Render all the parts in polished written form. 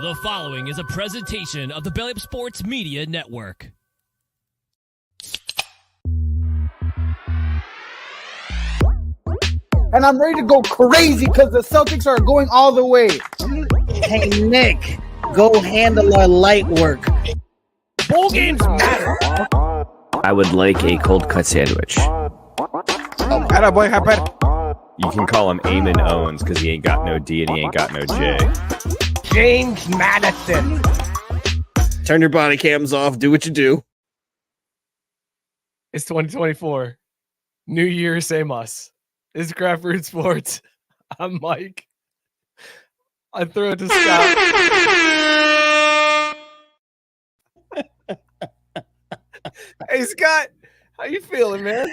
The following is a presentation of the Belly Up Sports Media Network. And I'm ready to go crazy because the Celtics are going all the way. Hey, Nick, go handle our light work. Bowl games matter. I would like a cold cut sandwich. Attaboy, Hopper. You can call him Eamon Owens because he ain't got no D and he ain't got no J. James Madison. Turn your body cams off. Do what you do. It's 2024. New Year, same us. This is Craft Root Sports. I'm Mike. I throw it to Scott. Hey, Scott. How you feeling, man?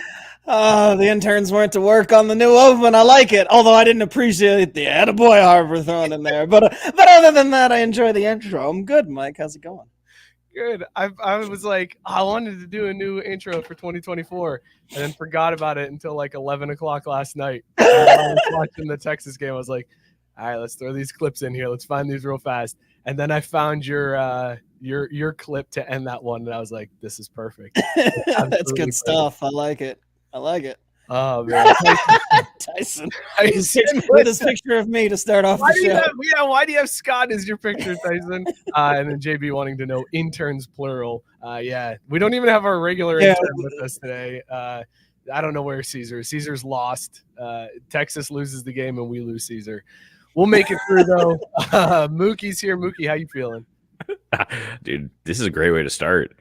Oh, the interns went to work on the new oven. I like it. Although I didn't appreciate the attaboy Harbor thrown in there. But other than that, I enjoy the intro. I'm good, Mike. How's it going? Good. I was like, I wanted to do a new intro for 2024 and then forgot about it until like 11 o'clock last night. And I was watching the Texas game. I was like, all right, let's throw these clips in here. Let's find these real fast. And then I found your clip to end that one. And I was like, this is perfect. That's good stuff. I like it. Oh, man. Tyson. With his picture of me to start off the show. Why do you have Scott as your picture, Tyson? And then JB wanting to know interns plural. Yeah, we don't even have our regular intern with us today. I don't know where Caesar is. Caesar's lost. Texas loses the game and we lose Caesar. We'll make it through though. Mookie's here. Mookie, how you feeling? Dude, this is a great way to start.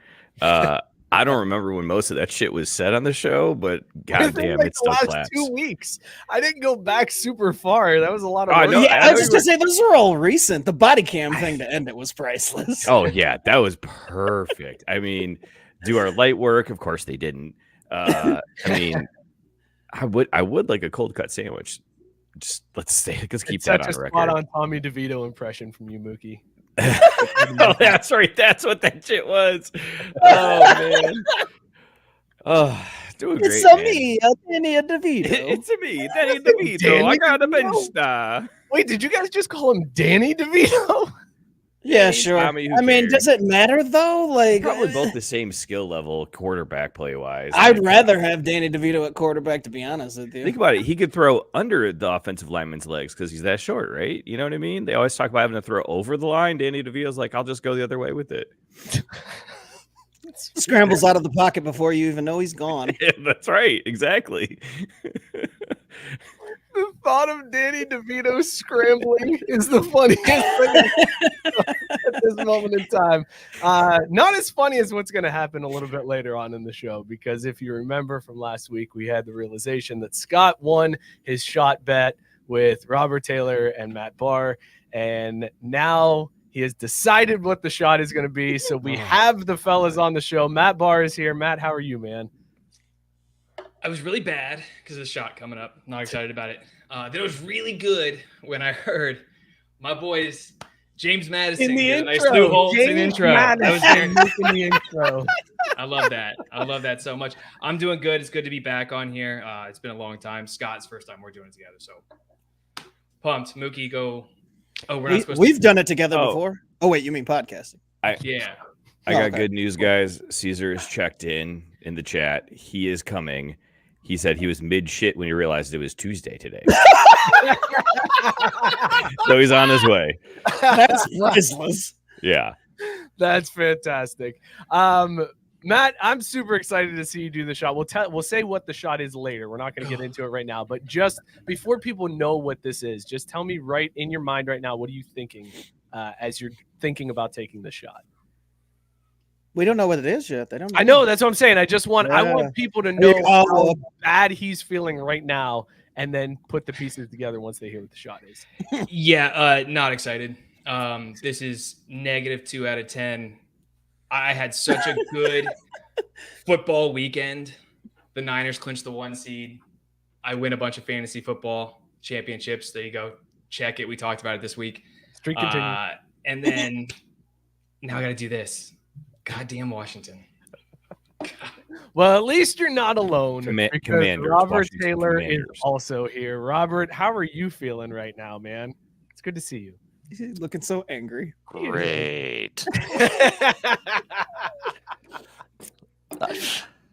I don't remember when most of that shit was said on the show, but goddamn, it still claps. 2 weeks. I didn't go back super far. That was a lot of I work. know. I was just gonna say those are all recent. The body cam thing to end it was priceless. Oh yeah, that was perfect. I mean, do our light work? Of course they didn't. I mean, I would like a cold cut sandwich. Just let's keep that on record. Spot on Tommy DeVito impression from you, Mookie. Oh, that's right. That's what that shit was. Oh man. Oh, doing great. It's me, Danny DeVito. It's me, Danny DeVito. Danny I got a DeVito? bench star. Wait, did you guys just call him Danny DeVito? Yeah, sure. I mean, does it matter though? Like, probably both the same skill level, quarterback play wise. I'd rather have Danny DeVito at quarterback, to be honest with you. Think about it. He could throw under the offensive lineman's legs because he's that short, right? You know what I mean? They always talk about having to throw over the line. Danny DeVito's like, I'll just go the other way with it. Scrambles out of the pocket before you even know he's gone. Yeah, that's right. Exactly. The thought of Danny DeVito scrambling is the funniest thing at this moment in time. Not as funny as what's going to happen a little bit later on in the show, because if you remember from last week, we had the realization that Scott won his shot bet with Robert Taylor and Matt Barr, and now he has decided what the shot is going to be. So we have the fellas on the show. Matt Barr is here. Matt, how are you, man? I was really bad because of the shot coming up. Not excited about it. Then it was really good when I heard my boys James Madison In the get a nice intro. new Holtz in James intro. That was very, in the intro. I love that. I love that so much. I'm doing good. It's good to be back on here. It's been a long time. Scott's first time we're doing it together, so pumped. Mookie, go. Oh, We've done it together before. Oh wait, you mean podcasting? Yeah. I got good news, guys. Caesar is checked in the chat. He is coming. He said he was mid shit when he realized it was Tuesday today. So he's on his way. That's priceless. Yeah. That's fantastic. Matt, I'm super excited to see you do the shot. We'll say what the shot is later. We're not going to get into it right now, but just before people know what this is, just tell me right in your mind right now, what are you thinking as you're thinking about taking the shot? We don't know what it is yet. They don't. I know, that's what I'm saying. I want people to know how bad he's feeling right now, and then put the pieces together once they hear what the shot is. Yeah, not excited. This is -2 out of 10. I had such a good football weekend. The Niners clinched the 1 seed. I win a bunch of fantasy football championships. There you go. Check it. We talked about it this week. Streak continue. And then now I got to do this. Goddamn Washington. God. Well, at least you're not alone. Because Commanders, Robert Washington Taylor Commanders. is also here. Robert, how are you feeling right now, man? It's good to see you. He's looking so angry. Great.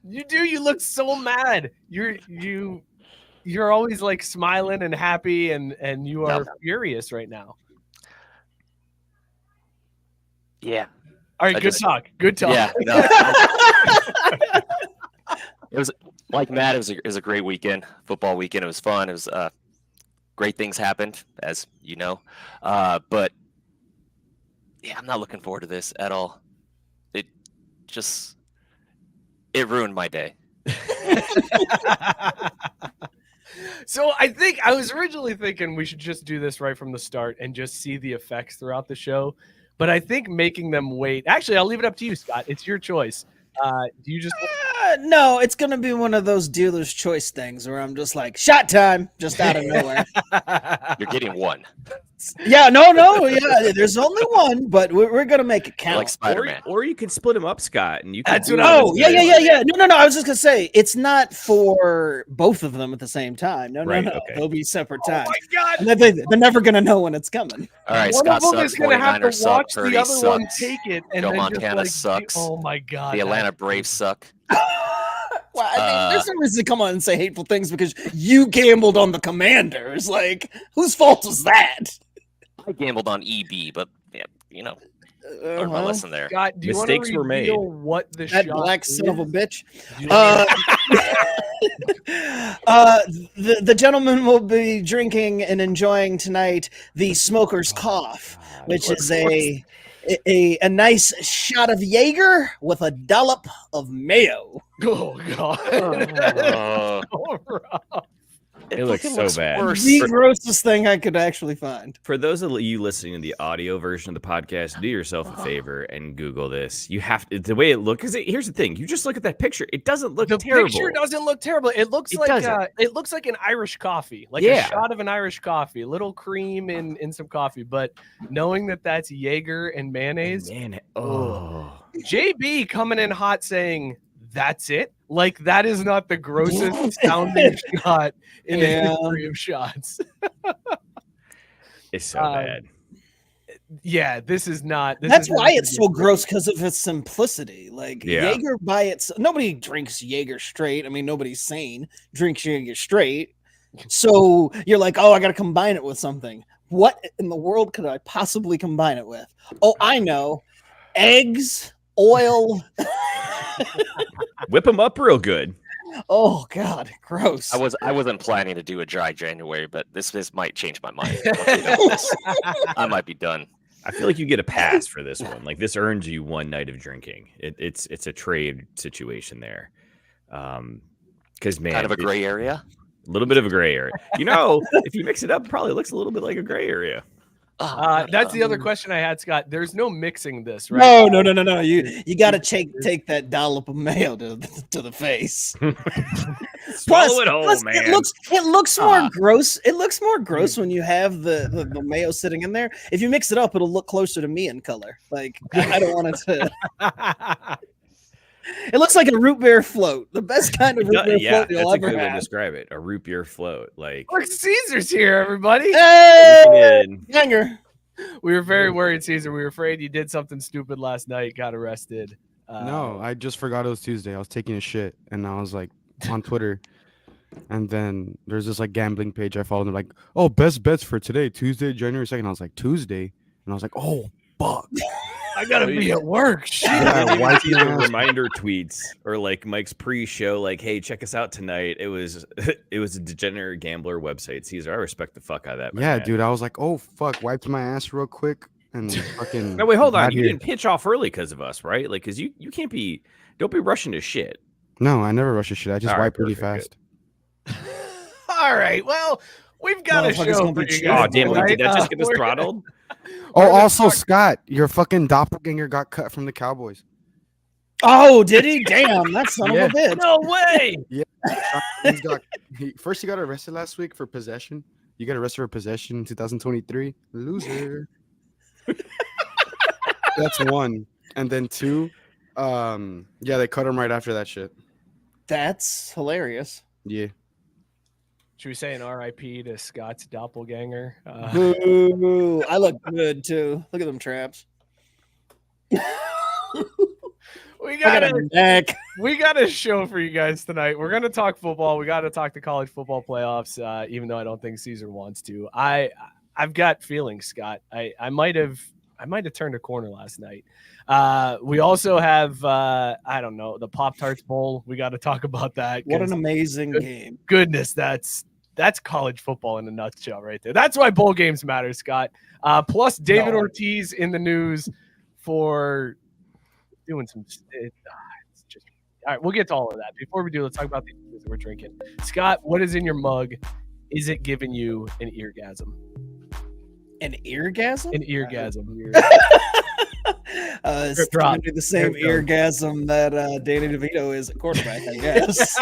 You do. You look so mad. You're always like smiling and happy, and you are furious right now. Yeah. All right, good talk. Good talk. Yeah. No. It was like Matt. It was a great weekend, football weekend. It was fun. It was great things happened, as you know. But yeah, I'm not looking forward to this at all. It ruined my day. So I think I was originally thinking we should just do this right from the start and just see the effects throughout the show. But I think making them wait. Actually, I'll leave it up to you, Scott. It's your choice. Do you just? No, it's gonna be one of those dealer's choice things where I'm just like, shot time, just out of nowhere. You're getting one. Yeah, no, yeah. There's only one, but we're gonna make it count. Like Spider-Man. Or you could split them up, Scott, and you. That's what. Oh, yeah. No. I was just gonna say it's not for both of them at the same time. No. Okay. They'll be separate times. Oh my God! And they're never gonna know when it's coming. All right, One Scott of them sucks. is gonna have to 49ers watch suck. the Purdy other one sucks. take it, and Joe then Montana just sucks. Oh my God! The Atlanta Braves suck. Well, I mean, there's no reason to come on and say hateful things because you gambled on the Commanders. Like, whose fault was that? I gambled on EB, but yeah, learned my lesson there. Scott, do you Mistakes were want to made. reveal what the That shot black is? son of a bitch. Do you- The gentleman will be drinking and enjoying tonight the Smoker's Cough, which is a nice shot of Jaeger with a dollop of mayo. Oh God! Uh, So rough. It looks fucking so bad. worse. The grossest thing I could actually find. For those of you listening to the audio version of the podcast, do yourself a favor and Google this. You have to, the way it looks. Because here's the thing: you just look at that picture; it doesn't look The terrible. picture doesn't look terrible. It looks It like doesn't. it looks like an Irish coffee, like Yeah. a shot of an Irish coffee, a little cream in some coffee. But knowing that that's Jaeger and mayonnaise, Man, JB coming in hot saying that's it. Like that is not the grossest sounding shot in the history of shots. it's so bad. Yeah, this is not. That's why it's so gross because of its simplicity. Like Yeah. Jaeger by itself, nobody drinks Jaeger straight. I mean, nobody's sane drinks Jaeger straight. So you're like, oh, I got to combine it with something. What in the world could I possibly combine it with? Oh, I know, eggs, oil. Whip them up real good. Oh God, gross. I wasn't planning to do a dry January, but this might change my mind. Once we know this, I might be done. I feel like you get a pass for this one. Like this earns you one night of drinking. It's a trade situation there. Because man, Kind of a gray area. A little bit of a gray area. If you mix it up, it probably looks a little bit like a gray area. That's the other question I had, Scott. There's no mixing this, right? No. You got to take that dollop of mayo to the face. Swallow it whole, man. It looks more gross. It looks more gross when you have the mayo sitting in there. If you mix it up, it'll look closer to me in color. Like I don't want it to. It looks like a root beer float. The best kind of root beer float you'll that's a ever good way to have. describe it. A root beer float. Like Look, Caesar's here, everybody. Hey, Yanger. We were very worried, Caesar. We were afraid you did something stupid last night, got arrested. No, I just forgot it was Tuesday. I was taking a shit and I was like on Twitter. And then there's this like gambling page I followed. And they're like, oh, best bets for today, Tuesday, January 2nd. I was like, Tuesday? And I was like, oh, fuck. I gotta be at work. Shit. Yeah, see the reminder tweets or like Mike's pre-show, like, "Hey, check us out tonight." It was a degenerate gambler website. Caesar, I respect the fuck out of that. Yeah, man. dude. I was like, oh, fuck. Wiped my ass real quick and fucking. No, wait, hold on. got You here. didn't pitch off early because of us, right? Like, because you can't be. Don't be rushing to shit. No, I never rush a shit. I just All right, wipe really perfect, fast. All right. Well, we've got a Motherfucker's show gonna for be you chill. guys. Oh damn! tonight. Did that just get us We're- throttled? Oh, gonna also, talk- Scott, your fucking doppelganger got cut from the Cowboys. Oh, did he? Damn, that son of a bitch. No way. First, he got arrested last week for possession. You got arrested for possession in 2023. Loser. That's one. And then two, yeah, they cut him right after that shit. That's hilarious. Yeah. Should we say an RIP to Scott's doppelganger? Boo. I look good too. Look at them traps. We I got a neck. got a show for you guys tonight. We're gonna talk football. We got to talk the college football playoffs, even though I don't think Caesar wants to. I've got feelings, Scott. I might have turned a corner last night. We also have I don't know, the Pop Tarts Bowl. We got to talk about that. What an amazing game. Goodness, that's college football in a nutshell right there. That's why bowl games matter, Scott. Plus David Ortiz in the news for doing some it's just all right. We'll get to all of that. Before we do, let's talk about the things that we're drinking. Scott, what is in your mug? Is it giving you an eargasm? An eargasm? An eargasm. It's trying to do the same eargasm that Danny DeVito is at quarterback, I guess.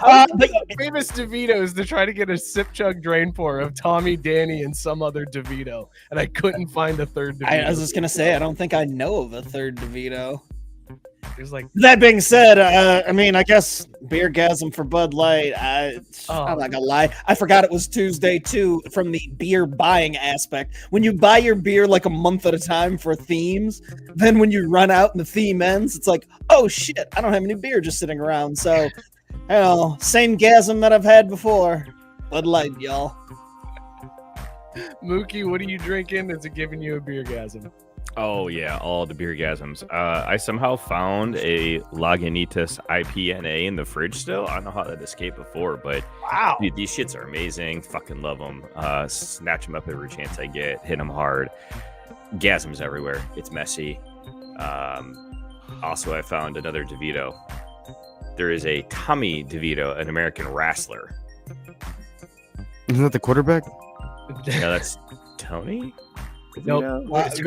But famous DeVitos to try to get a sip chug drain pour of Tommy, Danny, and some other DeVito, and I couldn't find a third DeVito. I was just gonna say I don't think I know of a third DeVito. There's like that being said, I mean, I guess beergasm for Bud Light. I'm not gonna lie, I forgot it was Tuesday too. From the beer buying aspect, when you buy your beer like a month at a time for themes, then when you run out and the theme ends, it's like, oh shit, I don't have any beer just sitting around. So, same gasm that I've had before. Bud Light, y'all. Mookie, what are you drinking? Is it giving you a beergasm? Oh yeah, all the beer gasms. I somehow found a Lagunitas IPNA in the fridge still. I don't know how that escaped before, but wow, dude, these shits are amazing. Fucking love them. Snatch them up every chance I get. Hit them hard. Gasms everywhere. It's messy. Also, I found another DeVito. There is a Tommy DeVito, an American wrestler. Isn't that the quarterback? Yeah, that's Tony. Nope. It's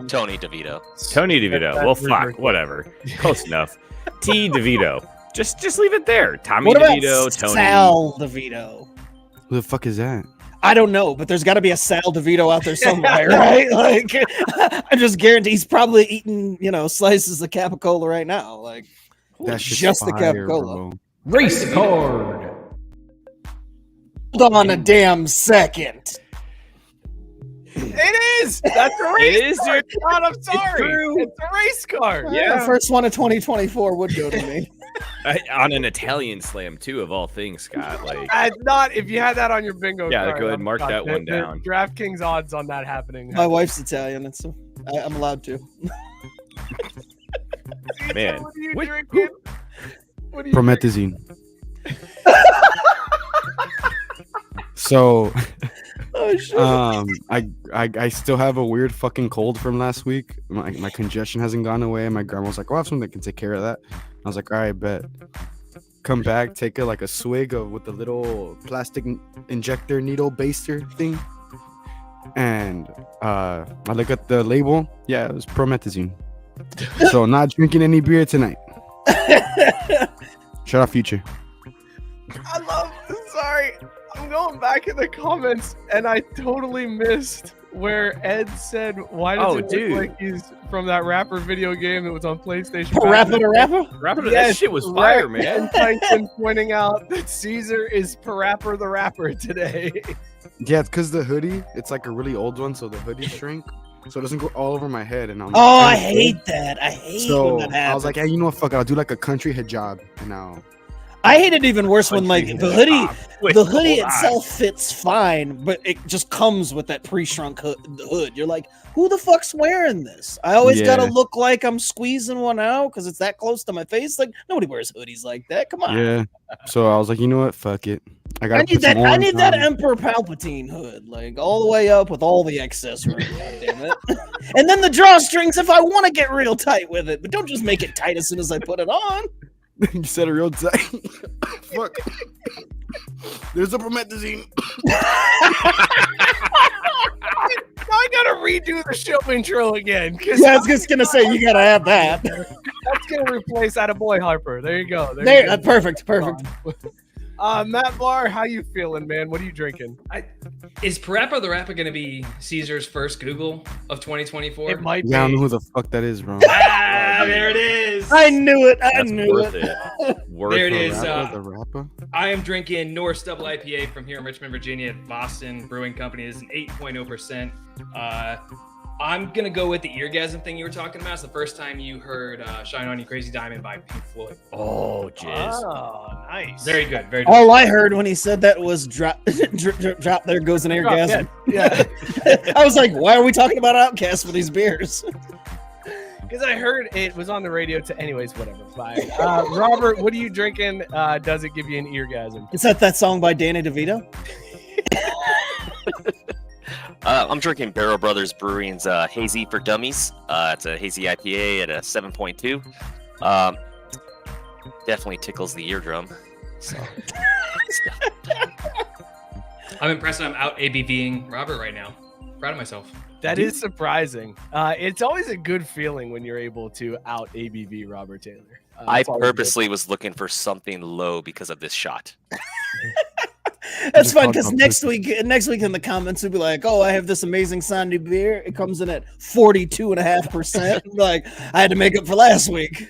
Tony DeVito. Tony DeVito. Well, fuck, whatever. Close enough. T DeVito. Just leave it there. Tommy what about DeVito. Tony. Sal DeVito. Who the fuck is that? I don't know, but there's got to be a Sal DeVito out there somewhere, right? Like, I just guarantee he's probably eating, slices of Capicola right now. Like, that's just the Capicola. Bro. Race card. Hold on a damn second. It is. That's a race It is, car. dude. God, I'm sorry. It's a race car. Yeah, the first one of 2024 would go to me. On an Italian slam too, of all things, Scott. Like, not if you had that on your bingo card. Yeah, go ahead and mark that one down. DraftKings odds on that happening. My wife's Italian, and so I'm allowed to. Man, What are you drinking? What are you Promethazine. So, Oh shit. I still have a weird fucking cold from last week. My congestion hasn't gone away. My grandma was like, "Oh, I have something that can take care of that." I was like, "All right, bet." Come back, take a swig with the little plastic injector needle baster thing, and I look at the label. Yeah, it was promethazine. So not drinking any beer tonight. Shut up, Future. Sorry. I'm going back in the comments and I totally missed where Ed said, why does it look like he's from that rapper video game that was on PlayStation? Rapper, that shit was fire, man. And Tyson pointing out that Caesar is Parapper the Rapper today. Yeah, it's because the hoodie, it's like a really old one, so the hoodie shrink, so it doesn't go all over my head. And I hate that. I hate when that happens. I was like, hey, you know what? Fuck it. I'll do like a country hijab, and now. I hate it even worse when like the hoodie itself fits fine, but it just comes with that pre-shrunk hood. You're like, who the fuck's wearing this? I always gotta look like I'm squeezing one out because it's that close to my face. Like nobody wears hoodies like that. Come on. Yeah. So I was like, you know what? Fuck it. I need that Emperor Palpatine hood, like all the way up with all the accessories. Damn it. And then the drawstrings if I want to get real tight with it, but don't just make it tight as soon as I put it on. You said it real tight. Fuck. There's a promethazine. I gotta redo the show intro again. Yeah, I was just gonna say you gotta have that. That's gonna replace Attaboy Harper. There you go. Perfect. Matt Barr, how you feeling, man? What are you drinking? Is Parappa the Rapper going to be Caesar's first Google of 2024? It might be. Yeah, I don't know who the fuck that is, bro. There it is. I knew it. That's worth it. worth There it the is. rapper. The rapper. I am drinking Norse Double IPA from here in Richmond, Virginia, at Boston Brewing Company. It is an 8.0%. I'm going to go with the eargasm thing you were talking about. It's the first time you heard Shine On You Crazy Diamond by Pink Floyd. Oh, jizz. Oh, nice. Very good. Very good. All I heard when he said that was drop, drop, there goes an orgasm. Yeah. I was like, why are we talking about Outcast for these beers? Because I heard it was on the radio to. Anyways, whatever. Fine. Robert, what are you drinking? Does it give you an eargasm? Is that song by Danny DeVito? I'm drinking Barrel Brothers Brewing's Hazy for Dummies. It's a hazy IPA at a 7.2. Definitely tickles the eardrum. So. I'm impressed I'm out ABVing Robert right now. Proud of myself. That is surprising. It's always a good feeling when you're able to out ABV Robert Taylor. I It's always purposely was looking for something low because of this shot. That's fine because next week in the comments we'll be like, "Oh, I have this amazing Sandy beer. It comes in at 42.5%." Like I had to make up for last week.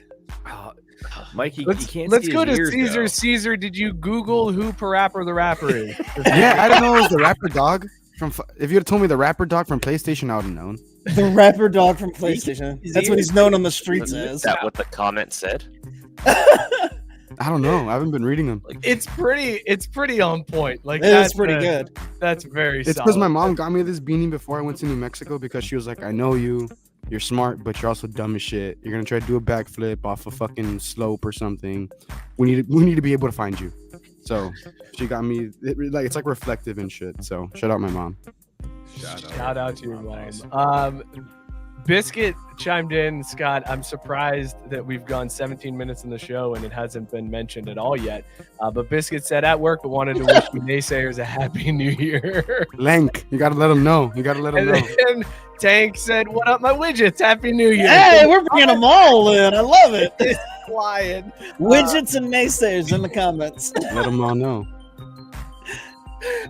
Mikey, Let's, you can't let's see go his to ears, Caesar. though. Caesar, did you Google who Parappa the Rapper is? Yeah, I don't know. It was the rapper dog from. If you had told me the rapper dog from PlayStation, I would have known. The rapper dog from PlayStation. That's what he's known on the streets Is as. that what the comment said? I don't know. I haven't been reading them. It's pretty on point. Like It's pretty good. That's very. It's because my mom got me this beanie before I went to New Mexico because she was like, "I know you. You're smart, but you're also dumb as shit. You're gonna try to do a backflip off a fucking slope or something. We need to be able to find you." So she got me. It's like reflective and shit. So shout out my mom. Shout out to your mom. Biscuit chimed in, Scott. I'm surprised that we've gone 17 minutes in the show and it hasn't been mentioned at all yet. But Biscuit said at work, but wanted to wish you Naysayers a happy new year. Lank, you gotta let them know. You gotta let them And know. then Tank said, "What up, my widgets? Happy New Year!" Hey, we're bringing them all in. I love it. Flying. Widgets and naysayers in the comments. Let them all know.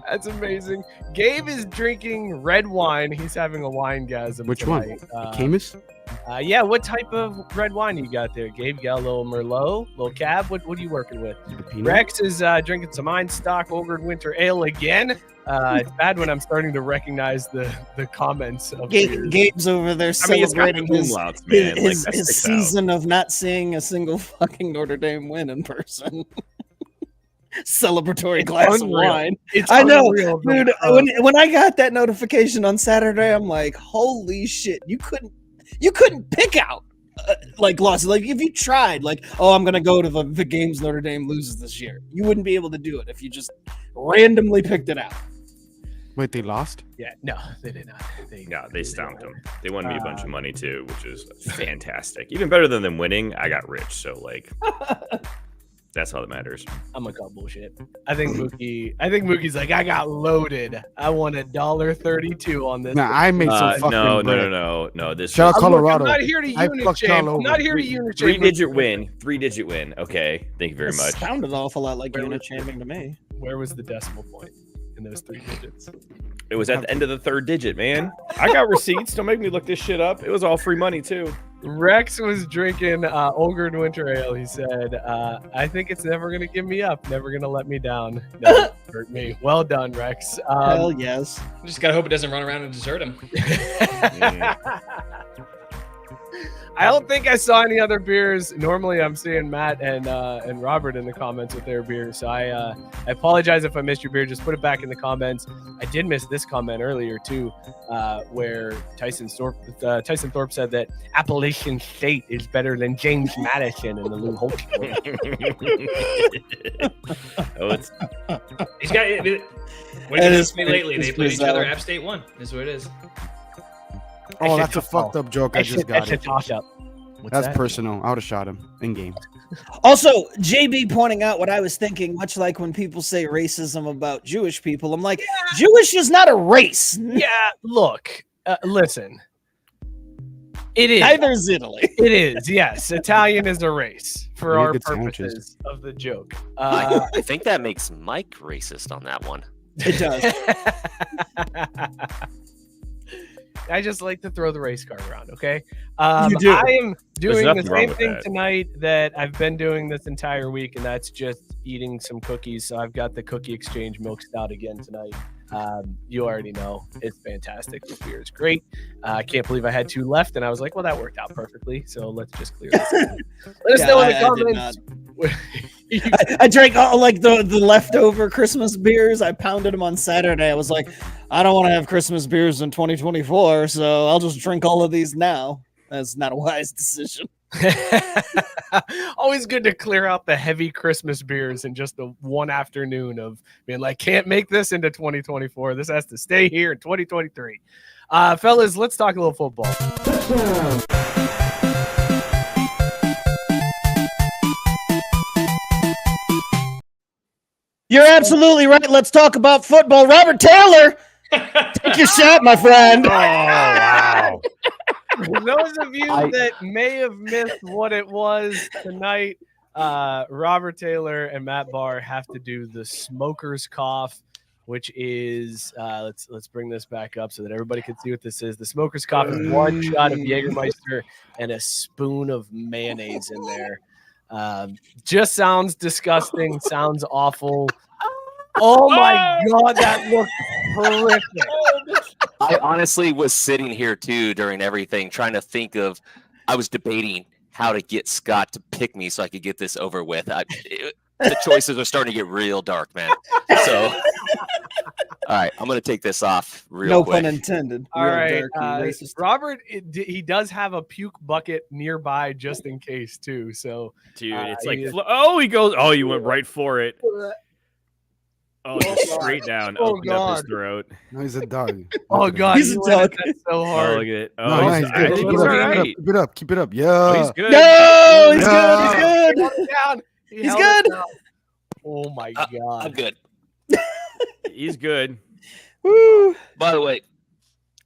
That's amazing. Gabe is drinking red wine. He's having a wine-gasm. Which tonight. one? Camus? Yeah, what type of red wine you got there, Gabe? You got a little Merlot, little Cab? What are you working with? The peanut? Rex is drinking some Einstock Old Winter Ale again. It's bad when I'm starting to recognize the comments of beers. Gabe's over there I mean, it's got celebrating the his, umlauts, man. Like, his, that his sticks out. season of not seeing a single fucking Notre Dame win in person. Celebratory glass Unreal. of wine. It's I know, unreal, dude. When I got that notification on Saturday, I'm like, holy shit! You couldn't pick out like losses. Like if you tried, like, oh, I'm gonna go to the games Notre Dame loses this year, you wouldn't be able to do it if you just randomly picked it out. Wait, they lost? Yeah, no, they did not. They stomped them. They won me a bunch of money too, which is fantastic. Even better than them winning, I got rich. So like, that's all that matters. I'm gonna call bullshit. I think Mookie's like, I got loaded. I won $1.32 on this. Nah, I made some fucking bread. No. This Shout out was Colorado. I'm not here to I unit fucked shame. y'all I'm not over. here to unit shame. three-digit win. Okay, thank you very It much. sounded an awful lot like Where unit was- shaming to me. Where was the decimal point in those 3 digits? It was at the end of the third digit, man. I got receipts. Don't make me look this shit up. It was all free money too. Rex was drinking Old Winter Ale. He said, I think it's never going to give me up, never going to let me down. Never hurt me. Well done, Rex. Hell yes. Just gotta hope it doesn't run around and desert him. I don't think I saw any other beers. Normally, I'm seeing Matt and Robert in the comments with their beers. So I apologize if I missed your beer. Just put it back in the comments. I did miss this comment earlier too, where Tyson Thorpe said that Appalachian State is better than James Madison in the Lou Holtz. He's got it. What That did is me lately? pretty- They it's played each other. bizarre. App State won. That's what it is. Oh, that's a fucked up joke. I just got That's a it. toss up. That's personal. I would have shot him in game. Also, JB pointing out what I was thinking, much like when people say racism about Jewish people, I'm like, Jewish is not a race. Yeah, look, listen. It is. Neither is Italy. It is, yes. Italian is a race for We need our good purposes of the joke. I think that makes Mike racist on that one. It does. I just like to throw the race car around. Okay. You do. I am doing the nothing wrong same with thing that. tonight that I've been doing this entire week, and that's just eating some cookies. So I've got the Cookie Exchange Milk Stout again tonight. You already know it's fantastic. This beer is great. I can't believe I had 2 left, and I was like, well, that worked out perfectly. So let's just clear this out. Let us know in the comments. I drank all like the leftover Christmas beers. I pounded them on Saturday. I was like, I don't want to have Christmas beers in 2024, so I'll just drink all of these now. That's not a wise decision. Always good to clear out the heavy Christmas beers in just the one afternoon of being like, can't make this into 2024. This has to stay here in 2023. Fellas, let's talk a little football. You're absolutely right. Let's talk about football. Robert Taylor, take your shot, my friend. Oh, wow. For those of you that may have missed what it was tonight, Robert Taylor and Matt Barr have to do the smoker's cough, which is let's bring this back up so that everybody can see what this is. The smoker's cough is 1 shot of Jägermeister and a spoon of mayonnaise in there. Just sounds disgusting, sounds awful. Oh my god, that looked horrific. I honestly was sitting here too during everything, trying to think of. I was debating how to get Scott to pick me so I could get this over with. The choices are starting to get real dark, man. So, all right, I'm gonna take this off real quick. No pun intended. All Real right, dark and racist. Robert, he does have a puke bucket nearby just in case too. So, Dude, it's he like, is- he goes, you went right for it. Oh, just straight down, Oh, opened up his God. throat. No, he's a dog. oh god, He's he a went at dog. that so Oh, hard. look at it. Oh, No, he's, he's I good. think Keep he's it all up, right. keep it up. Keep it up. Oh, Yeah. he's good. No, he's Yeah. good. He held it down. He He's held it good. down. Oh my I'm god. good. He's good. Woo. By the way,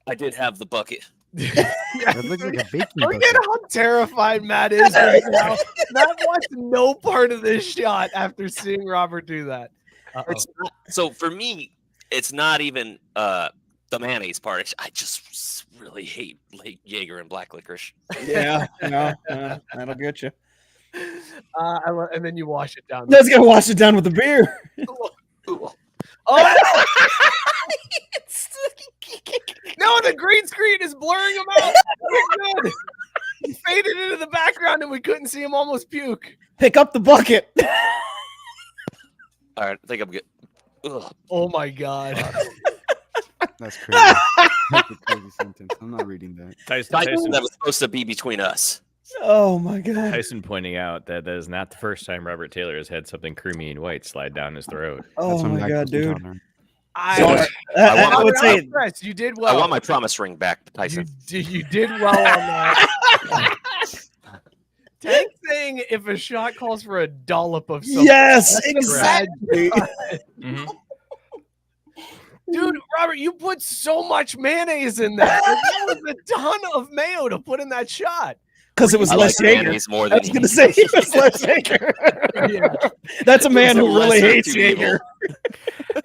I did have the bucket. That looks like a baking Look bucket. at how terrified Matt is right now. Matt wants no part of this shot after seeing Robert do that. It's not, so for me, it's not even the mayonnaise part. I just really hate Jaeger and black licorice. Yeah, that'll get you. And then you wash it down. Let's go wash it down with the beer. Oh! No, the green screen is blurring him out. We're good. He faded into the background and we couldn't see him almost puke. Pick up the bucket. All right, I think I'm good. Ugh. Oh my god. That's crazy. That's a crazy sentence. I'm not reading that. Tyson That was supposed to be between us. Oh my god. Tyson pointing out that is not the first time Robert Taylor has had something creamy and white slide down his throat. Oh some my god, lactose dude. intolerant. I I would say impressed. You did well. I want my promise ring back, Tyson. You did well on that. Tank saying if a shot calls for a dollop of something. yes, That's a exactly. Mhm. Dude, Robert, you put so much mayonnaise in that. That was a ton of mayo to put in that shot. Because it was I less like Jaeger. mayonnaise more I than was gonna say it was less Jaeger. Yeah. That's a man It's a who really lesser hates of two evil. Jaeger.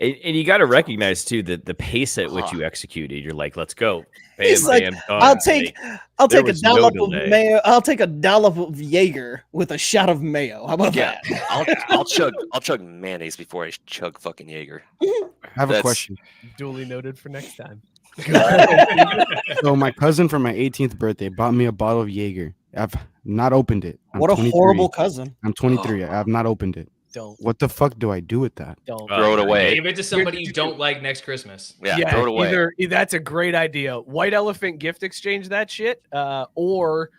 And you got to recognize too that the pace at which you executed, you're like, let's go. Bam, He's like, bam, done. I'll take there a was no dollop delay. of mayo. I'll take a dollop of Jaeger with a shot of mayo. How about Yeah, that? I'll chug mayonnaise before I chug fucking Jaeger. I have a That's- question. Duly noted for next time. So my cousin for my 18th birthday bought me a bottle of Jaeger. I've not opened it. I'm What a 23. horrible cousin. I'm 23. I have not opened it. Don't. What the fuck do I do with that? Don't. Throw it away. Give it to somebody you don't like next Christmas. Yeah, throw it away. Either that's a great idea. White elephant gift exchange that shit, or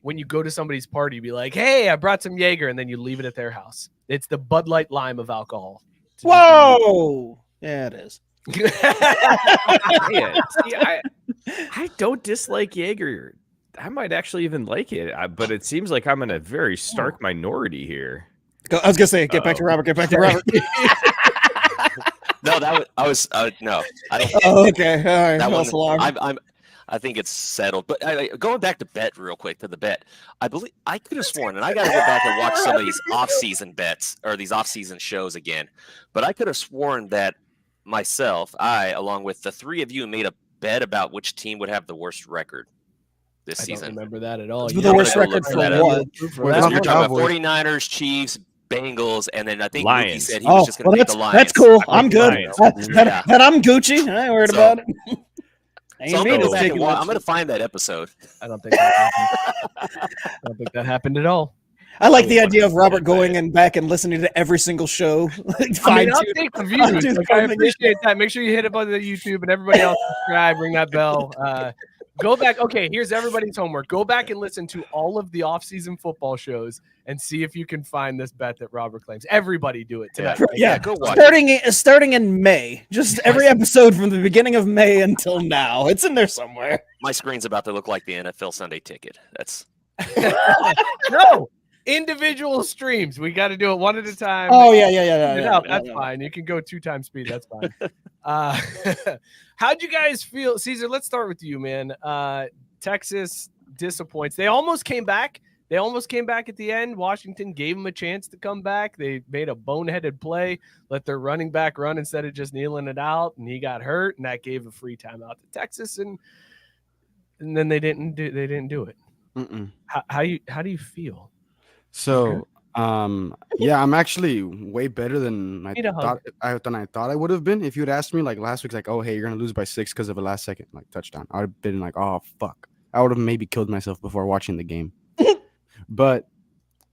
when you go to somebody's party, be like, "Hey, I brought some Jaeger," and then you leave it at their house. It's the Bud Light Lime of alcohol. Whoa. Yeah, it is. Yeah, see, I don't dislike Jaeger. I might actually even like it, but it seems like I'm in a very stark minority here. I was gonna say, get back to Robert. Get back to Robert. No, no. I don't. Oh, okay. All right. That False one, alarm. I think it's settled. But going back to bet real quick to the bet, I believe I could have sworn, and I got to go back and watch some of these off-season bets or these off-season shows again. But I could have sworn that myself, along with the three of you, made a bet about which team would have the worst record this I season. don't remember that at all. The worst gotta go record look for that up. what? Because you're talking about Cowboys. 49ers, Chiefs, Bengals, and then I think Lions. Mookie said he was just going to take the Lions. That's cool. I I'm picked the good. Lions. That I'm Gucci. I ain't worried So- about it. So I'm me going to to go back take and it watch. much. I'm going to find that episode. I don't think that happened. I don't think that happened at all. I like the idea of Robert going and back and listening to every single show. I'll take the views. fine-tooth Like, I comb. appreciate that. Make sure you hit up on the YouTube and everybody else subscribe, ring that bell. Go back. Okay, here's everybody's homework. Go back and listen to all of the off-season football shows and see if you can find this bet that Robert claims. Everybody do it tonight. Yeah, go watch it. starting in May. Just every episode from the beginning of May until now. It's in there somewhere. My screen's about to look like the NFL Sunday Ticket. That's No, individual streams. We got to do it one at a time. Oh yeah. That's fine. You can go 2 times speed. That's fine. How'd you guys feel, Caesar? Let's start with you, man. Texas disappoints. They almost came back. They almost came back at the end. Washington gave them a chance to come back. They made a boneheaded play, let their running back run instead of just kneeling it out, and he got hurt, and that gave a free timeout to Texas, and then they didn't do it. Mm-mm. How do you feel? So, yeah, I'm actually way better than Need a I thought I would have been. If you had asked me like last week, like, oh, hey, you're gonna lose by 6 because of a last second like touchdown, I would have been like, oh fuck, I would have maybe killed myself before watching the game. But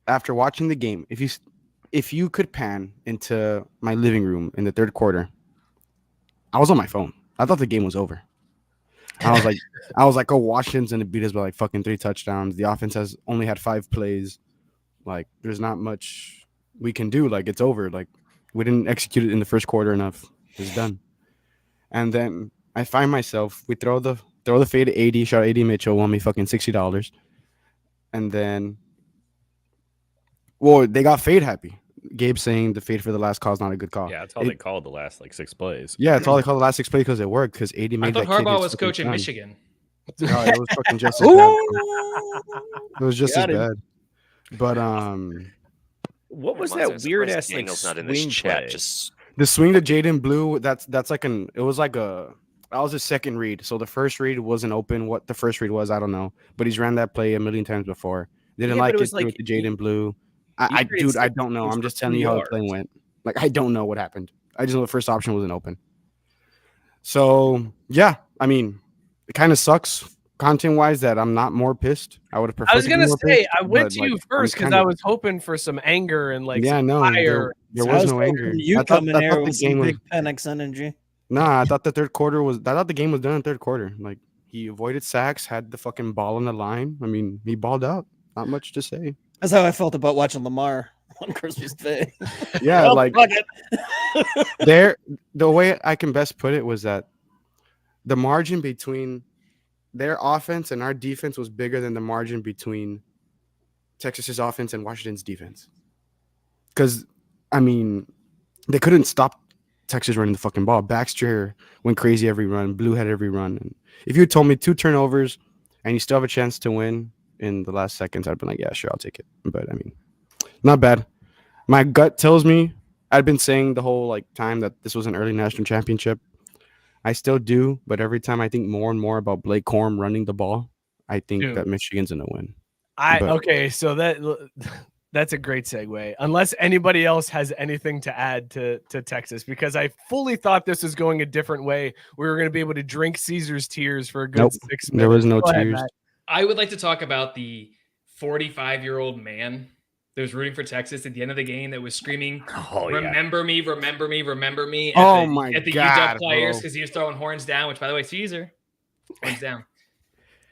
after watching the game, if you could pan into my living room in the third quarter, I was on my phone. I thought the game was over. I was like, oh, Washington's gonna beat us by like fucking 3 touchdowns. The offense has only had 5 plays. Like, there's not much we can do. Like, it's over. Like, we didn't execute it in the first quarter enough. It's done. And then I find myself, we throw the fade to 80. Shout out 80 Mitchell, won me fucking $60. And then, well, they got fade happy. Gabe saying the fade for the last call is not a good call. Yeah, that's all they called the last like 6 plays. Yeah, it's all they called the last 6 plays because it worked. Because 80 I made thought that kid Harbaugh his was fucking coaching son. Michigan. No, it was fucking just as bad. It was just as Got him. bad. But What was Reminds me, that I'm weird surprised ass like Daniel's not in this swing chat. play? Just the swing to Jaden Blue, that was his second read. So the first read wasn't open. What the first read was, I don't know. But he's ran that play a million times before. Didn't Yeah, like but it it was through like to Jaden Blue. he created I 6 don't know. plays I'm for just telling 2 you how the play yards. went. Like, I don't know what happened. I just know the first option wasn't open. So yeah, I mean, it kind of sucks content wise that I'm not more pissed. I would have preferred. I was to be gonna more say pissed, I went but, to like, you I'm first because kinda- I was hoping for some anger and like yeah, some no, fire. there I was was no hoping anger. you I thought come in the there with game some was. big Penix energy. Nah, I thought the third quarter was. I thought the game was done in third quarter. Like, he avoided sacks, had the fucking ball on the line. I mean, he balled out. Not much to say. That's how I felt about watching Lamar on Christmas Day. Yeah, Well, like fuck it. the way I can best put it was that the margin between their offense and our defense was bigger than the margin between Texas's offense and Washington's defense. Because, I mean, they couldn't stop Texas running the fucking ball. Baxter went crazy every run. Blue had every run. And if you had told me 2 turnovers and you still have a chance to win in the last seconds, I'd been like, yeah, sure, I'll take it. But, I mean, not bad. My gut tells me, I've been saying the whole like time that this was an early national championship. I still do, but every time I think more and more about Blake Corum running the ball, I think Dude. that Michigan's gonna win. Okay, so that's a great segue. Unless anybody else has anything to add to Texas, because I fully thought this was going a different way. We were going to be able to drink Caesar's tears for a good Nope, 6 minutes. there was no Go ahead, tears. Matt. I would like to talk about the 45-year-old man that was rooting for Texas at the end of the game that was screaming, Oh yeah. remember me, remember me, remember me. Oh my at the God, UW players bro. because he was throwing horns down, which by the way, Caesar, horns down.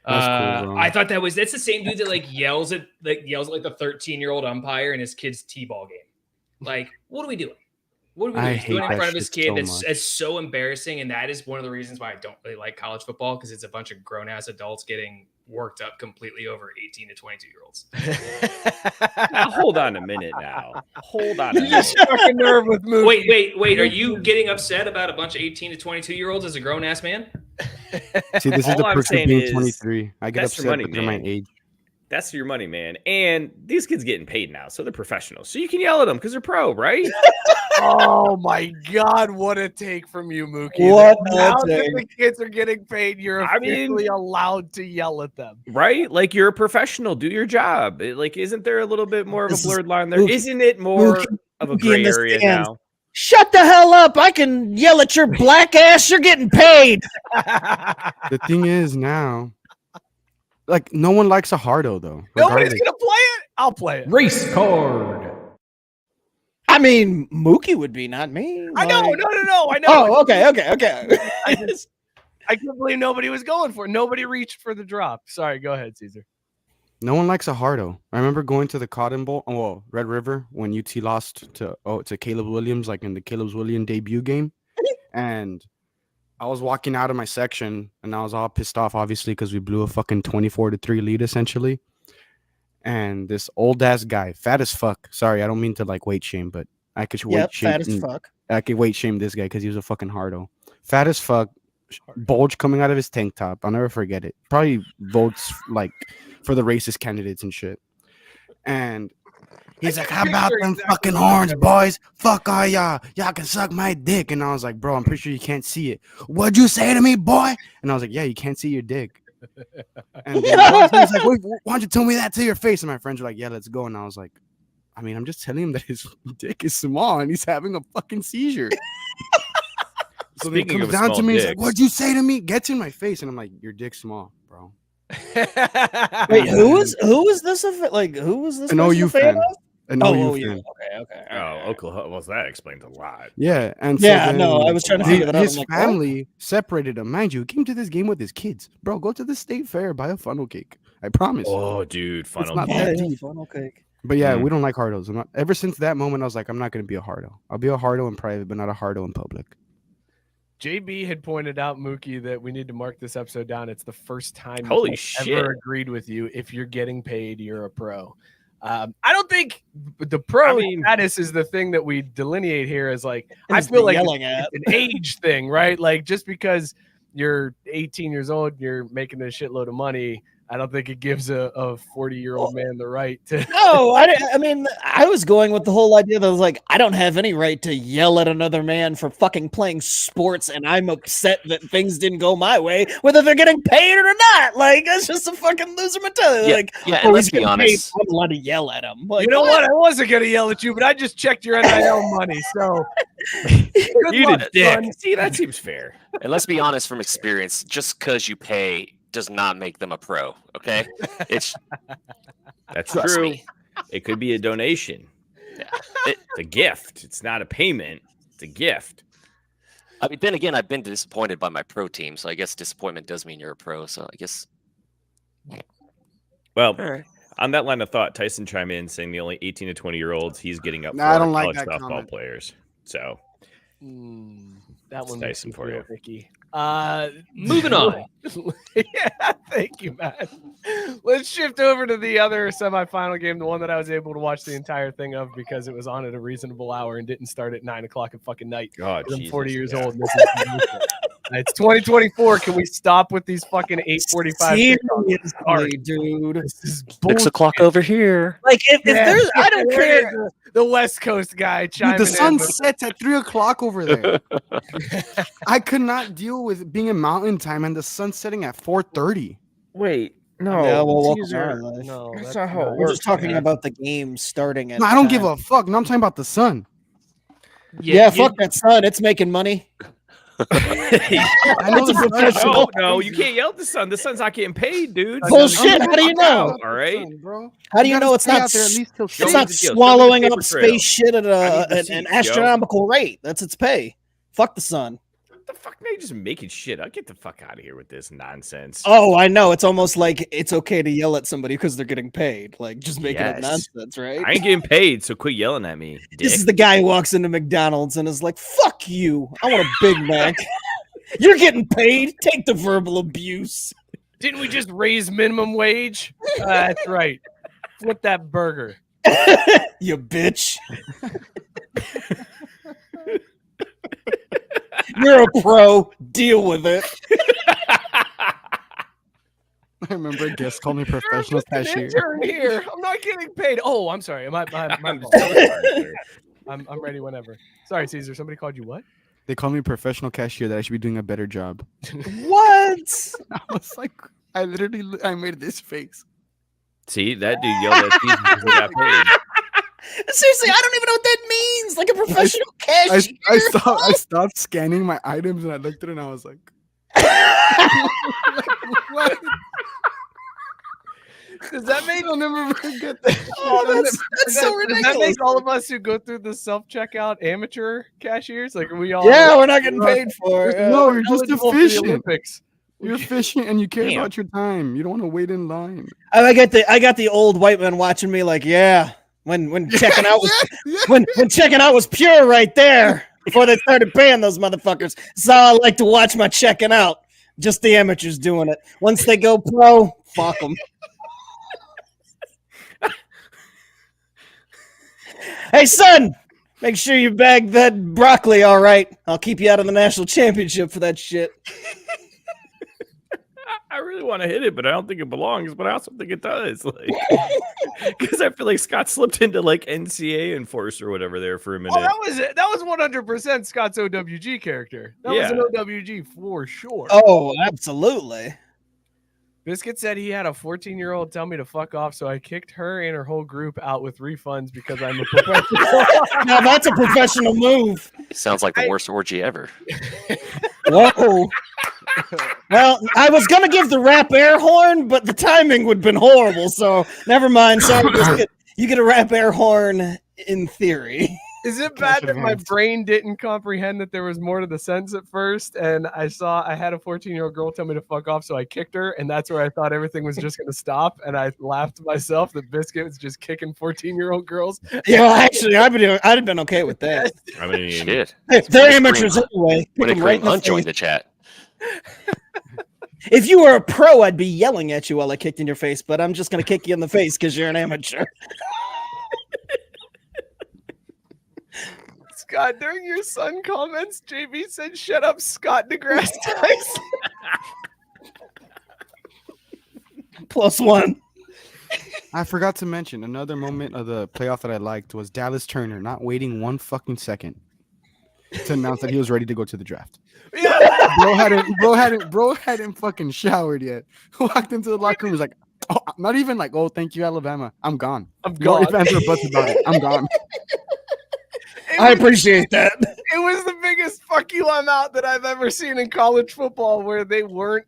That's cool, bro. I thought that's the same dude that yells at the 13-year-old umpire in his kid's t-ball game. Like, what are we doing? What are we I doing? He's doing hate it in that front of his shit kid. so That's much. it's so embarrassing, and that is one of the reasons why I don't really like college football, because it's a bunch of grown-ass adults getting worked up completely over 18 to 22-year-olds. Now, hold on a minute now. Hold on a You just minute. struck a nerve with Mookie. Wait. Are you getting upset about a bunch of 18 to 22-year-olds as a grown-ass man? See, this is All the I'm perks of saying being is, 23. I get that's your upset money, because of my man. age. That's your money, man. And these kids getting paid now, so they're professionals. So you can yell at them because they're pro, right? Oh my God, what a take from you, Mookie. What Now a that take. the kids are getting paid, you're I mean- officially allowed to yell at them. Right? Like you're a professional. Do your job. Like, isn't there a little bit more of This a is blurred line there? Mookie- Isn't it more Mookie- of a Mookie in gray the area stands. now? Shut the hell up! I can yell at your black ass. You're getting paid. The thing is now, like no one likes a hardo though. Nobody's regardless. gonna play it. I'll play it. Race card. I mean, Mookie would be, not me. I know. Like- No. I know. Oh, okay. I can't believe nobody was going for it. Nobody reached for the drop. Sorry, go ahead, Caesar. No one likes a hardo. I remember going to the Cotton Bowl, well, Red River, when UT lost to Caleb Williams, like in the Caleb Williams debut game. And I was walking out of my section and I was all pissed off, obviously, because we blew a fucking 24-3 lead essentially. And this old ass guy, fat as fuck. Sorry, I don't mean to like weight shame, but I could Yeah, weight shame. fat as fuck. I could weight shame this guy because he was a fucking hardo. Fat as fuck, bulge coming out of his tank top. I'll never forget it. Probably votes like for the racist candidates and shit. And he's like, "How about them fucking horns, boys? Fuck all y'all. Y'all can suck my dick." And I was like, "Bro, I'm pretty sure you can't see it. What'd you say to me, boy?" And I was like, "Yeah, you can't see your dick." And then he's like, "Wait, why don't you tell me that to your face?" And my friends were like, "Yeah, let's go." And I was like, I mean, I'm just telling him that his dick is small and he's having a fucking seizure. So then he Speaking comes of down to small me, he's like, dicks. "What'd you say to me?" Gets in my face, and I'm like, "Your dick's small, bro." Wait, who is this? Who was this? An person OU a fan fan. of? An Oh, OU OU. fan. Okay. Oh, Oklahoma. Well, that explains a lot. Yeah, and Yeah, so then no, I was trying to figure that out. his I'm like, what? family separated him. Mind you, he came to this game with his kids. Bro, go to the state fair, buy a funnel cake. I promise. Oh, dude, funnel not cake. that Yeah, deep. funnel cake. But yeah, Mm. we don't like hardos. Ever since that moment, I was like, I'm not gonna be a hardo. I'll be a hardo in private, but not a hardo in public. JB had pointed out, Mookie, that we need to mark this episode down. It's the first time Holy I've shit. ever agreed with you. If you're getting paid, you're a pro. I don't think the pro status is the thing that we delineate here as like, I Is feel the like yelling it's at. an age thing, right? Like just because you're 18 years old, you're making a shitload of money. I don't think it gives a 40-year-old man the right to. No, I mean, I was going with the whole idea that I was like, I don't have any right to yell at another man for fucking playing sports, and I'm upset that things didn't go my way, whether they're getting paid or not. Like, that's just a fucking loser mentality. Yeah, Like, yeah, oh, and let's he's be getting honest. paid, I'm allowed to yell at him. Like, You know what? I wasn't gonna yell at you, but I just checked your NIL money. So good You luck, did dick. son. See, that seems fair. And let's be honest from experience, just because you pay does not make them a pro. Okay, it's That's trust true. me. It could be a donation. It's a gift. It's not a payment. It's a gift. I mean, then again, I've been disappointed by my pro team, so I guess disappointment does mean you're a pro. So I guess. Well, All right. on that line of thought, Tyson chimed in saying the only 18 to 20-year-olds he's getting up Nah, for I are don't like college that softball comment. players. So That one Tyson makes me for feel you. icky. Moving on. Yeah, thank you, man. Let's shift over to the other semifinal game, the one that I was able to watch the entire thing of because it was on at a reasonable hour and didn't start at 9:00 at fucking night. God, 'Cause I'm Jesus, 40 years yeah. old. And this is bullshit. It's 2024. Can we stop with these fucking 8:45? seriously, dude. This is 6:00 over here. Like, if there's, I don't care. The West Coast guy chiming Dude, the sun in. sets at 3:00 over there. I could not deal with being in mountain time and the sun setting at 4:30. Wait, no. Yeah, well, welcome These to are- our life. No, That's that's not how it not- We're just talking man. about the game starting at. No, I don't give 10. a fuck. No, I'm talking about the sun. Yeah, fuck that sun. It's making money. I know the sun is professional. No, you can't yell at the sun. The sun's not getting paid, dude. Bullshit. How do you know? All right. bro. How do you gotta know it's stay not? out there at least till It's Show not me the deal. Show me the swallowing paper up trail. space shit at I need the an receipts, yo. astronomical rate. That's its pay. Fuck the sun. What the fuck? Now you're just making shit. I'll get the fuck out of here with this nonsense. Oh, I know. It's almost like it's okay to yell at somebody because they're getting paid. Like, just making it Yes. nonsense, right? I ain't getting paid, so quit yelling at me, dick. This is the guy who walks into McDonald's and is like, "Fuck you! I want a Big Mac." You're getting paid. Take the verbal abuse. Didn't we just raise minimum wage? That's right. Flip that burger. You bitch. You're a pro. Deal with it. I remember a guest called me professional I'm cashier. intern here. I'm not getting paid. Oh, I'm sorry. My I'm fault. so sorry. I'm ready whenever. Sorry, Caesar. Somebody called you what? They called me professional cashier that I should be doing a better job. What? I was like, I made this face. See, that dude yelled at Steve because he got paid. Seriously, I don't even know what that means. Like a professional cashier. I stopped scanning my items and I looked at it and I was like, what? Does that make I'll never forget that. Oh, that's so ridiculous. Does that make all of us who go through the self-checkout amateur cashiers? Like, are we all? Yeah, we're not getting paid for it. No, you're just eligible for the efficient. Olympics. You're efficient and you care Damn. about your time. You don't want to wait in line. I got the old white man watching me like, yeah. When checking out was when checking out was pure right there before they started paying those motherfuckers. So I like to watch my checking out. Just the amateurs doing it. Once they go pro, fuck them. Hey son, make sure you bag that broccoli all right. I'll keep you out of the national championship for that shit. I really want to hit it, but I don't think it belongs. But I also think it does, like, because I feel like Scott slipped into like NCAA enforcer or whatever there for a minute. Oh, that was it. That was 100% Scott's OWG character. That was an OWG for sure. Oh, absolutely. Biscuit said he had a 14-year-old tell me to fuck off, so I kicked her and her whole group out with refunds because I'm a professional. Now that's a professional move. Sounds like the worst orgy ever. Whoa. Well, I was gonna give the rap air horn, but the timing would have been horrible. So never mind. Sorry, Biscuit. You get a rap air horn in theory. Is it bad that my brain didn't comprehend that there was more to the sentence at first? And I had a 14-year-old girl tell me to fuck off, so I kicked her, and that's where I thought everything was just going to stop. And I laughed to myself that Biscuit was just kicking 14-year-old girls. Yeah, actually, I'd have been okay with that. I mean, Shit. Hey, they're amateurs anyway. Kick When a 'em right green in the unjoined face. the chat. If you were a pro, I'd be yelling at you while I kicked in your face, but I'm just gonna kick you in the face because you're an amateur. Scott, during your son comments, JB said, "Shut up, Scott DeGrasse Tyson." +1. I forgot to mention another moment of the playoff that I liked was Dallas Turner not waiting 1 fucking second to announce that he was ready to go to the draft. Yeah. Bro hadn't fucking showered yet. Walked into the locker room, was like, oh, not even like, oh, thank you, Alabama. I'm gone. I'm No gone. ifs, ands, or buts about it. I'm gone. I appreciate that. It was the biggest fuck you, I'm out that I've ever seen in college football, where they were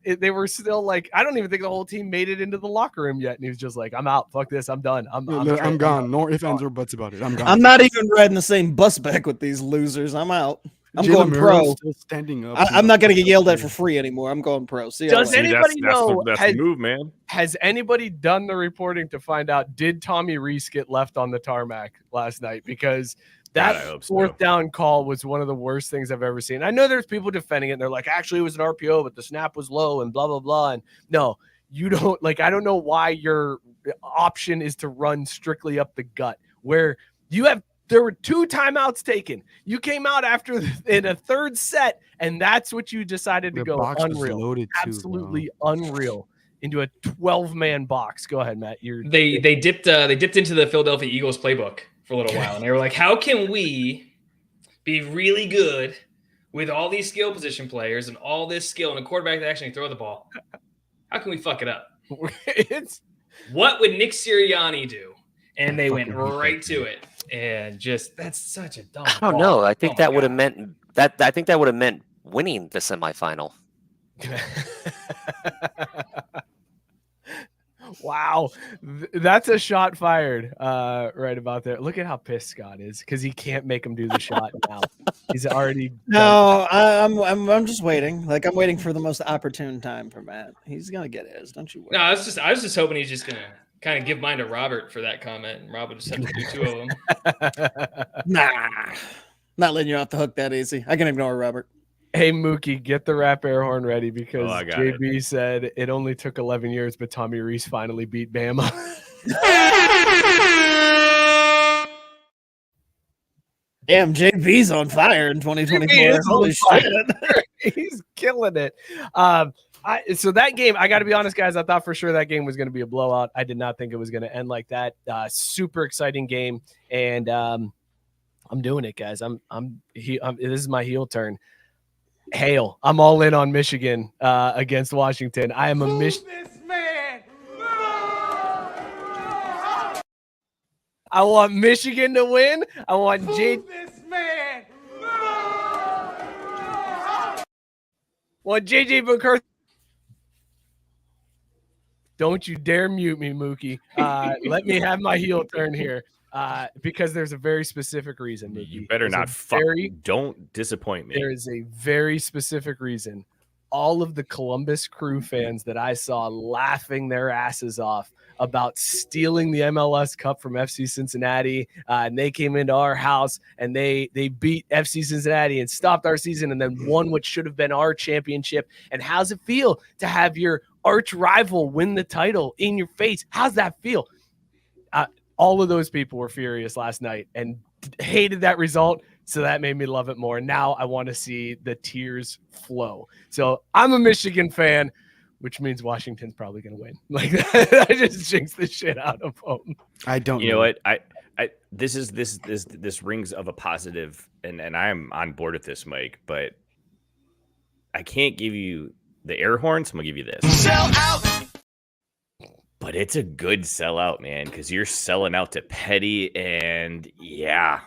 still like, I don't even think the whole team made it into the locker room yet. And he was just like, I'm out. Fuck this. I'm done. I'm gone. No ifs, ands, or buts about it. I'm gone. I'm not even riding the same bus back with these losers. I'm out. I'm Jalen going pro. Milroe's still standing up. I'm not gonna get yelled at for free anymore. I'm going pro. See y'all Does later. anybody know? That's the move, man. Has anybody done the reporting to find out, did Tommy Reese get left on the tarmac last night? Because God, I that hope so. fourth down call was one of the worst things I've ever seen. I know there's people defending it, and they're like, actually, it was an RPO, but the snap was low and blah, blah, blah. And no, you don't, like, I don't know why your option is to run strictly up the gut, where there were 2 timeouts taken. You came out in a third set, and that's what you decided to The go. box was Unreal. loaded too, Absolutely unreal. Into a 12-man box. Go ahead, Matt. They dipped into the Philadelphia Eagles playbook for a little while, and they were like, how can we be really good with all these skill position players and all this skill and a quarterback that actually throw the ball? How can we fuck it up? What would Nick Sirianni do? And they went right to it. And just, that's such a dumb I don't call. know. I think Oh my that would have God. meant that. I think that would have meant winning the semifinal. Wow, that's a shot fired right about there. Look at how pissed Scott is because he can't make him do the shot now. He's already No, I'm just waiting. Like I'm waiting for the most opportune time for Matt. He's gonna get his. Don't you worry. No, I was just hoping he's just gonna kind of give mine to Robert for that comment, and Robert just have to do 2 of them. Nah, not letting you off the hook that easy. I can ignore Robert. Hey Mookie, get the rap air horn ready because I got JB said it only took 11 years, but Tommy Reese finally beat Bama. Damn, JB's on fire in 2024. JB is on Holy fire. shit. He's killing it. So that game, I got to be honest, guys, I thought for sure that game was going to be a blowout. I did not think it was going to end like that. Super exciting game, and I'm doing it, guys. This is my heel turn. Hail! I'm all in on Michigan against Washington. I am a Michigan. I want Michigan to win. I want JJ McCarthy. Don't you dare mute me, Mookie. Let me have my heel turn here because there's a very specific reason, Mookie. You better not don't disappoint me. There is a very specific reason. All of the Columbus Crew fans that I saw laughing their asses off about stealing the MLS Cup from FC Cincinnati, and they came into our house and they beat FC Cincinnati and stopped our season and then won what should have been our championship. And how's it feel to have your arch rival win the title in your face? How's that feel? All of those people were furious last night and hated that result. So that made me love it more. Now I want to see the tears flow. So I'm a Michigan fan, which means Washington's probably going to win. Like that, I just jinxed the shit out of them. I don't. You know what? This rings of a positive, and I'm on board with this, Mike. But I can't give you the air horns. I'm gonna give you this. Sell out. But it's a good sellout, man, because you're selling out to Petty, and yeah.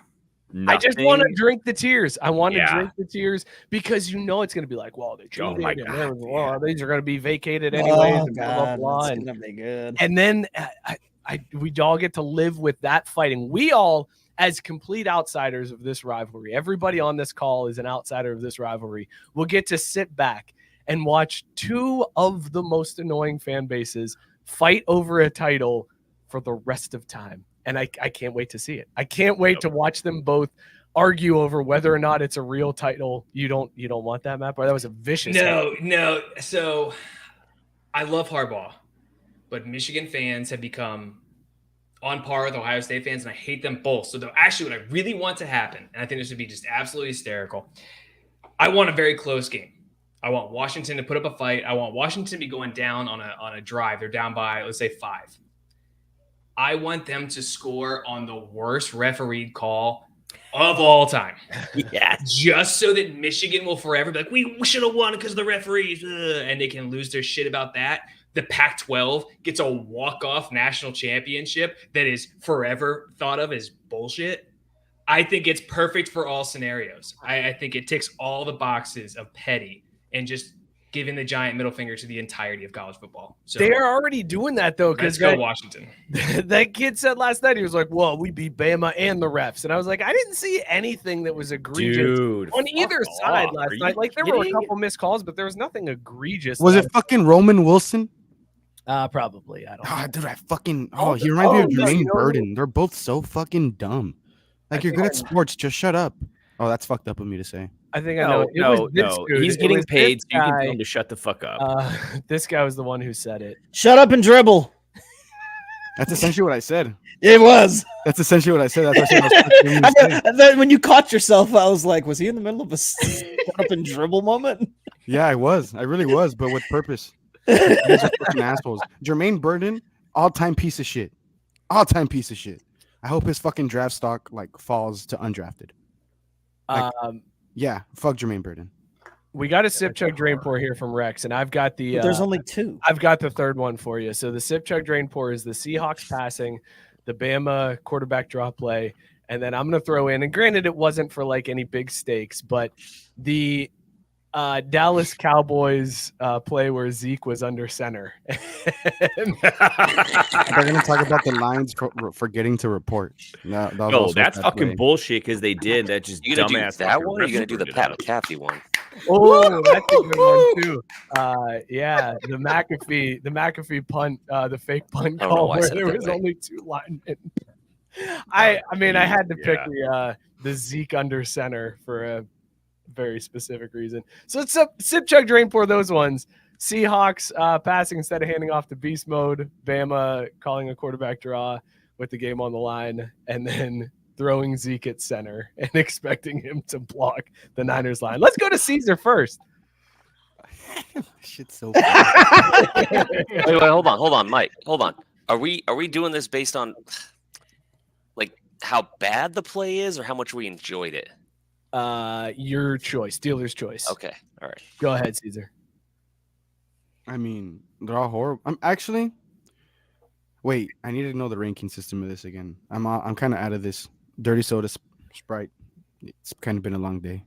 I just want to drink the tears. I want to drink the tears because you know it's going to be like, well, they cheated. These are going to be vacated anyways. Oh, God, that's going to be good. And then we all get to live with that fighting. We all, as complete outsiders of this rivalry, everybody on this call is an outsider of this rivalry, will get to sit back and watch two of the most annoying fan bases fight over a title for the rest of time. And I can't wait to see it. I can't wait to watch them both argue over whether or not it's a real title. You don't want that, Matt? That was a vicious. No. So I love Harbaugh, but Michigan fans have become on par with Ohio State fans, and I hate them both. So actually, what I really want to happen, and I think this would be just absolutely hysterical, I want a very close game. I want Washington to put up a fight. I want Washington to be going down on a drive. They're down by, let's say, 5. I want them to score on the worst refereed call of all time. Yeah. Just so that Michigan will forever be like, we should have won because of the referees. And they can lose their shit about that. The Pac-12 gets a walk-off national championship that is forever thought of as bullshit. I think it's perfect for all scenarios. I think it ticks all the boxes of petty and just giving the giant middle finger to the entirety of college football. So they are already doing that, though. Let's go Washington. That kid said last night, he was like, well, we beat Bama and the refs. And I was like, I didn't see anything that was egregious on either side last night. Like, there were a couple missed calls, but there was nothing egregious. Was it fucking Roman Wilson? Probably. I don't know. Dude, he reminds me of Jermaine Burden. They're both so fucking dumb. Like, you're good at sports. Just shut up. Oh, that's fucked up of me to say. I think I know. No. He's getting paid, so you can tell him to shut the fuck up. This guy was the one who said it. Shut up and dribble. That's essentially what I said. It was. That's essentially what I said. That's what when you caught yourself, I was like, was he in the middle of a shut up and dribble moment? Yeah, I was. I really was, but with purpose. These are fucking assholes. Jermaine Burden, all-time piece of shit. All-time piece of shit. I hope his fucking draft stock falls to undrafted. Yeah, fuck Jermaine Burden. We got a sip, chug, drain, pour here from Rex, and I've got the. There's only 2. I've got the third one for you. So the sip, chug, drain, pour is the Seahawks passing, the Bama quarterback draw play, and then I'm going to throw in. And granted, it wasn't for like any big stakes, but the Dallas Cowboys play where Zeke was under center. They're going to talk about the Lions forgetting to report. No, that's fucking bullshit because they did. That just you gonna dumbass. Do that one, or are you going to do the Pat McAfee one? Oh, that's a good one too. Yeah, the McAfee punt, the fake punt call where there was only 2 linemen. I mean, I had to pick the Zeke under center for a very specific reason. So it's a sip, chug, drain, pour those ones. Seahawks passing instead of handing off to beast mode. Bama calling a quarterback draw with the game on the line, and then throwing Zeke at center and expecting him to block the Niners line. Let's go to Caesar first. Shit's so funny. Wait, hold on, Mike. Hold on. Are we doing this based on like how bad the play is or how much we enjoyed it? Your choice, dealer's choice. Okay, all right. Go ahead, Caesar. I mean, they're all horrible. I'm actually. Wait, I need to know the ranking system of this again. I'm kind of out of this. Dirty soda, Sprite. It's kind of been a long day.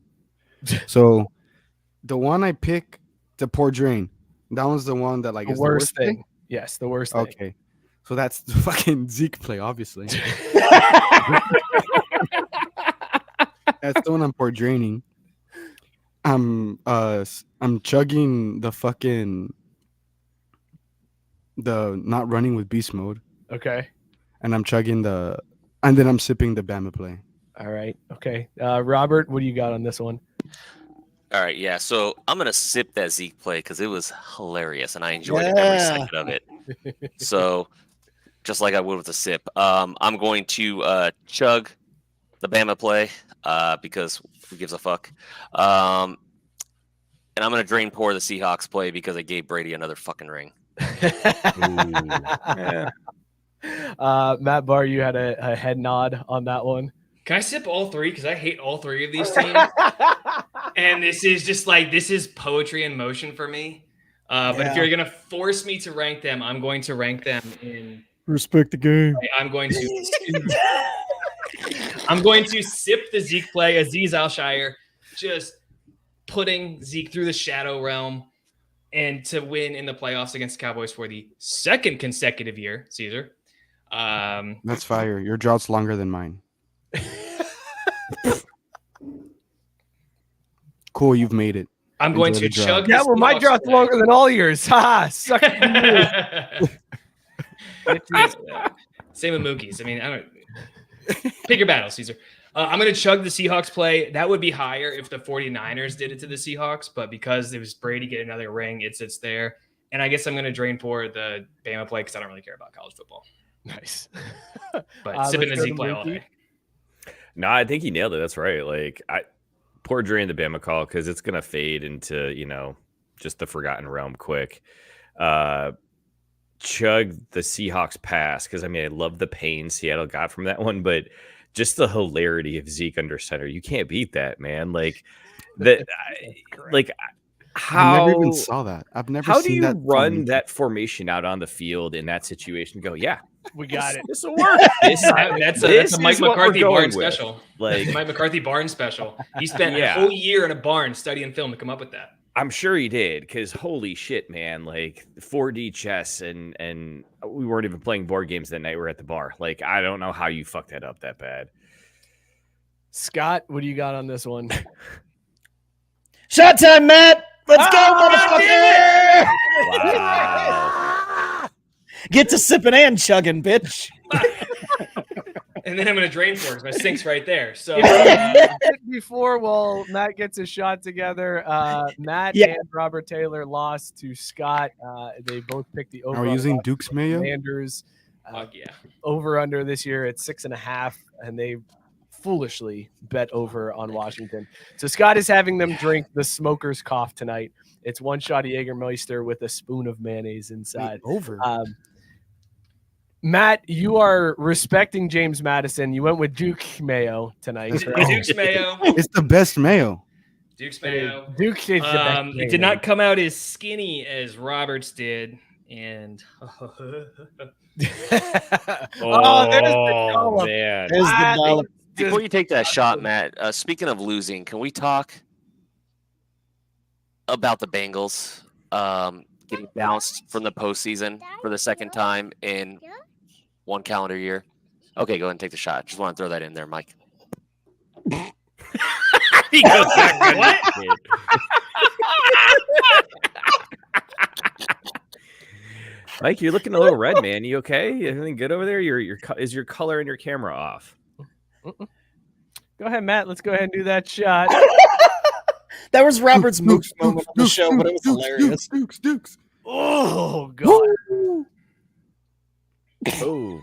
So, the one I pick to pour drain. That one's the one that like The is worst the worst thing. Yes, the worst thing. Okay, so that's the fucking Zeke play, obviously. That's the one I'm pour draining. I'm chugging the not running with beast mode, Okay. and I'm chugging and then I'm sipping the Bama play. All right. Okay. Robert, what do you got on this one? All right, yeah. So I'm gonna sip that Zeke play because it was hilarious and I enjoyed every second of it. So just like I would with a sip, I'm going to chug the Bama play because who gives a fuck? And I'm gonna drain pour the Seahawks play because I gave Brady another fucking ring. Yeah. Matt Barr, you had a head nod on that one. Can I sip all three? Because I hate all three of these teams. And this is just like, this is poetry in motion for me. But if you're going to force me to rank them, I'm going to rank them in. Respect the game. I'm going to sip the Zeke play. Aziz Alshire just putting Zeke through the shadow realm and to win in the playoffs against the Cowboys for the second consecutive year, Caesar. That's fire. Your droughts longer than mine. Cool, you've made it. I'm going Enjoy to the drought. chug. Yeah, this well, my Seahawks drought's play. longer than all yours. Ha! Suck it. Same with Mookie's. I mean, I don't pick your battle, Caesar. I'm going to chug the Seahawks play. That would be higher if the 49ers did it to the Seahawks, but because it was Brady get another ring, it sits there. And I guess I'm going to drain for the Bama play because I don't really care about college football. Nice. But sipping the let's go Zeke to play all Mookie. day. No, I think he nailed it. That's right. Like poor drain the Bama call because it's gonna fade into just the forgotten realm quick. Chug the Seahawks pass because I mean I love the pain Seattle got from that one, but just the hilarity of Zeke under center, you can't beat that, man. Like that, like how I never even saw that. I've never how seen do you that run formation. that formation out on the field in that situation? Go, yeah, We got it. this will work. That's a Mike is what we're McCarthy going barn with. special. Like Mike McCarthy barn special. He spent Yeah. a whole year in a barn studying film to come up with that. I'm sure he did, because holy shit, man! Like 4D chess, and we weren't even playing board games that night. We were at the bar. Like I don't know how you fucked that up that bad. Scott, what do you got on this one? Shot time, Matt. Let's go, motherfucker. Wow. Get to sipping and chugging, bitch. And then I'm going to drain for it. My sink's right there. So Before, well, Matt gets his shot together. Matt Yeah. and Robert Taylor lost to Scott. They both picked the over. Are we using Duke's mayo? Commanders fuck yeah. over under this year at 6.5, and they foolishly bet over on Washington. So Scott is having them drink the smoker's cough tonight. It's one shot of Jägermeister with a spoon of mayonnaise inside. Over. Matt, you are respecting James Madison. You went with Duke mayo tonight. Duke's mayo. It's the best mayo. Duke's mayo. Duke is the best It mayo. did not come out as skinny as Robert's did. And Oh, there's the dollop. man. There's the Ah, dollop. Before you take that shot, Matt, speaking of losing, can we talk about the Bengals getting bounced from the postseason for the second time in one calendar year? Okay, go ahead and take the shot. Just want to throw that in there, Mike. He goes back to what? Mike, you're looking a little red, man. You okay? Everything good over there? Is your color and your camera off? Go ahead, Matt. Let's go ahead and do that shot. That was Robert's mooks moment on the show, but it was hilarious. Dukes. Oh, God. Oh,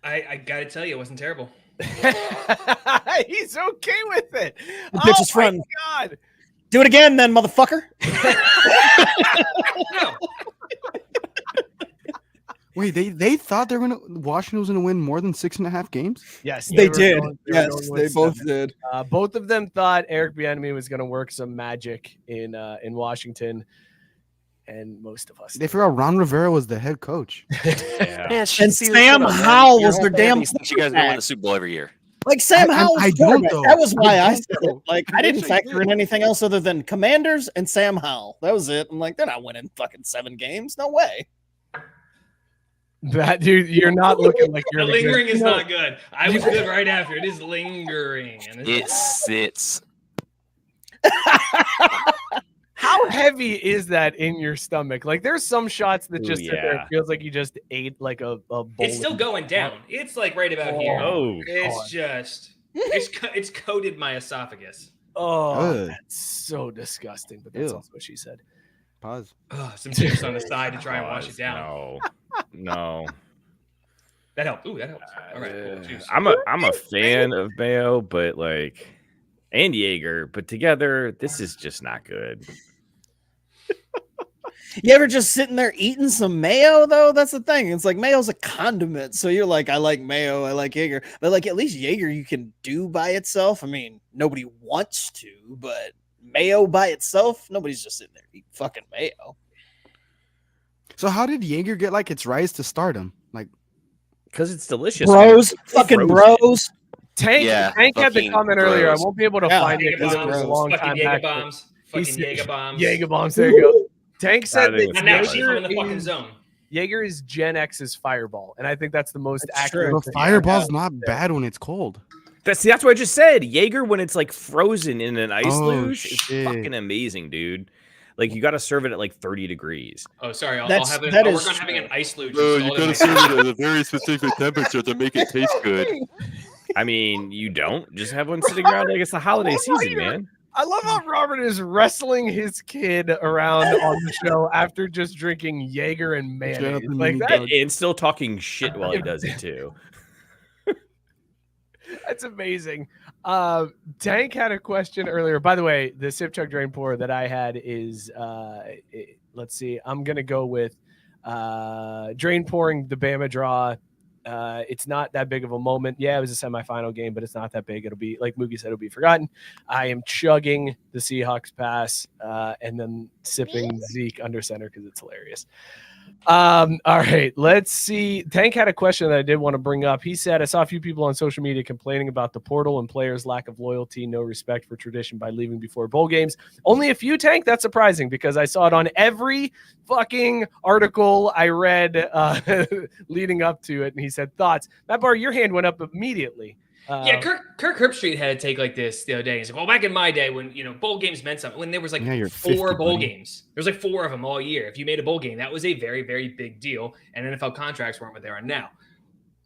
I got to tell you, it wasn't terrible. He's okay with it. The bitch is my fun. God. Do it again, then, motherfucker. No. Wait, they thought Washington was gonna win more than 6.5 games? Yes, They were did. going- were Yes, going they with both 7. did. Both of them thought Eric Bieniemy was going to work some magic in Washington, and most of us. They forgot Ron Rivera was the head coach. Yeah. Man, And see, Sam shut up, man. Howell Your was whole their fan damn base thinks you guys are going to win the Super Bowl every year. Like Sam I Howell. don't, though. That was why I I don't, said it. though. Like I I didn't wish I factor in did. anything else other than Commanders and Sam Howell. That was it. I'm like, they're not winning fucking 7 games. No way. That dude, you're not looking like you're The in a good- lingering is No, not good. I was good right after. It is lingering. And It sits. How heavy is that in your stomach? Like, there's some shots that Ooh, just sit there. It yeah. feels like you just ate like a bowl. it's still of- going down. It's like right about here. Oh, It's just it's coated my esophagus. Oh, Ugh. that's so disgusting. But that's Ew. also what she said. Pause. Ugh, some chips on the side to try and wash it down. No. That helped. Ooh, that helped. All right, cool. Juice. I'm a fan of mayo, but like, and Jaeger, but together, this is just not good. You ever just sitting there eating some mayo though? That's the thing. It's like mayo's a condiment. So you're like, I like mayo, I like Jaeger. But like at least Jaeger you can do by itself. I mean, nobody wants to, but mayo by itself, nobody's just sitting there eating fucking mayo. So how did Jaeger get like its rise to stardom? Like, Because it's delicious. Bros, It's fucking frozen. bros. Tank Yeah, had the fucking comment earlier. I gross. won't be able to Yeah. find it because it was a long Fucking time Jaeger back. bombs. He Fucking said- Jaeger bombs. Jaeger bombs. There you go. Tank said think that And now she's Jaeger in the fucking is, zone. Jaeger is Gen X's Fireball, and I think that's the most That's accurate. true. the fireball's not bad when it's cold. That's what I just said. Jaeger, when it's like frozen in an ice Oh, luge, is shit. fucking amazing, dude. Like you got to serve it at like 30 degrees. Oh, sorry. I'll That's- have it. that I'll is work on having true. an ice luge. Bro, you installed in gotta my- serve it at a very specific temperature to make it taste good. I mean, you don't just have one sitting around like it's the holiday season, man. I love how Robert is wrestling his kid around on the show after just drinking Jaeger and mayonnaise. up the Like mini that, And still talking shit while he does it too. that's amazing. Tank had a question earlier. By the way, the sip chug drain pour that I had is let's see. I'm gonna go with drain pouring the Bama draw. It's not that big of a moment. Yeah, it was a semifinal game, but it's not that big. It'll be, like Moogie said, it'll be forgotten. I am chugging the Seahawks pass and then sipping Zeke under center because it's hilarious. All right, let's see. Tank had a question that I did want to bring up. He said, I saw a few people on social media complaining about the portal and players' lack of loyalty, no respect for tradition by leaving before bowl games. Only a few, Tank? That's surprising because I saw it on every fucking article I read leading up to it. And he said, thoughts. Matt Barr, your hand went up immediately. Yeah, Kirk Herbstreit had a take like this the other day. He's like, well, back in my day when, bowl games meant something, when there was like Yeah, you're 4 50, bowl buddy. games, there was like 4 of them all year. If you made a bowl game, that was a very, very big deal. And NFL contracts weren't what they are now.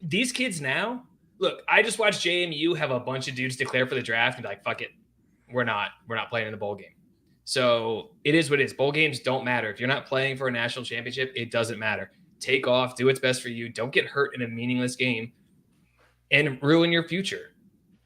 These kids now, look, I just watched JMU have a bunch of dudes declare for the draft and be like, fuck it. We're not playing in the bowl game. So it is what it is. Bowl games don't matter. If you're not playing for a national championship, it doesn't matter. Take off, do what's best for you. Don't get hurt in a meaningless game and ruin your future.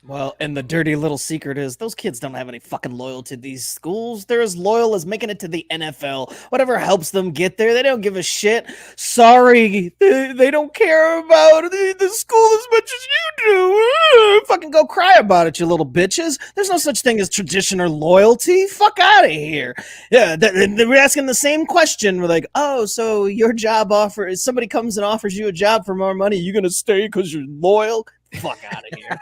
Well, and the dirty little secret is those kids don't have any fucking loyalty to these schools. They're as loyal as making it to the NFL. Whatever helps them get there, they don't give a shit. Sorry, they don't care about the school as much as you do. Fucking go cry about it, you little bitches. There's no such thing as tradition or loyalty. Fuck out of here. Yeah, we're asking the same question. We're like, oh, so your job offer, if somebody comes and offers you a job for more money, you gonna stay because you're loyal? Fuck out of here.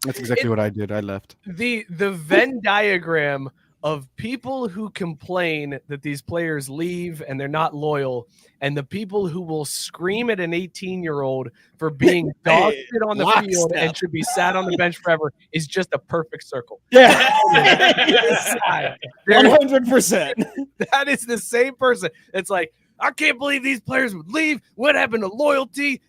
That's exactly what I did. I left. The Venn diagram of people who complain that these players leave and they're not loyal, and the people who will scream at an 18-year-old for being dog shit on the field and should be sat on the bench forever is just a perfect circle. Yeah. 100%. That is the same person. It's like, I can't believe these players would leave. What happened to loyalty?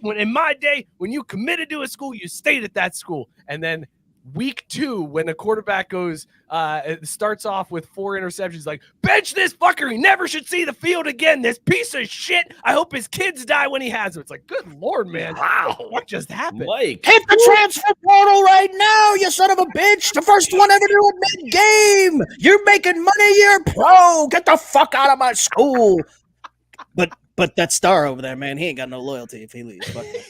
When in my day, when you committed to a school, you stayed at that school. And then week 2, when a quarterback goes, it starts off with 4 interceptions, like, bench this fucker. He never should see the field again. This piece of shit. I hope his kids die when he has them. It's like, good Lord, man. Wow. What just happened? Mike. Hit the transfer portal right now, you son of a bitch. The first one ever to do it mid-game. You're making money, you're a pro. Get the fuck out of my school. But that star over there, man, he ain't got no loyalty if he leaves. Fuck him.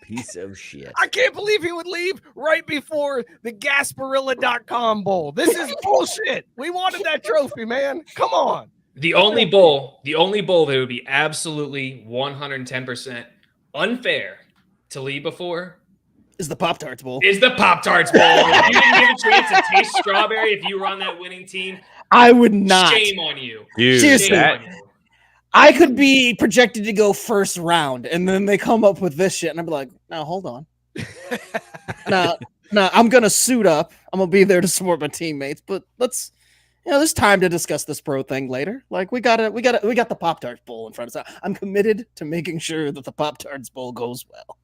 Piece of shit. I can't believe he would leave right before the Gasparilla.com bowl. This is bullshit. We wanted that trophy, man. Come on. The only bowl that would be absolutely 110% unfair to leave before Is the Pop Tarts Bowl. is the Pop Tarts Bowl. If you didn't give a chance to taste strawberry if you were on that winning team, I would not. shame on you. Dude, Seriously. Shame that, on you. I could be projected to go first round, and then they come up with this shit, and I'd be like, no, hold on. No, I'm going to suit up. I'm going to be there to support my teammates, but let's, there's time to discuss this pro thing later. Like, we got the Pop Tarts Bowl in front of us. I'm committed to making sure that the Pop Tarts Bowl goes well.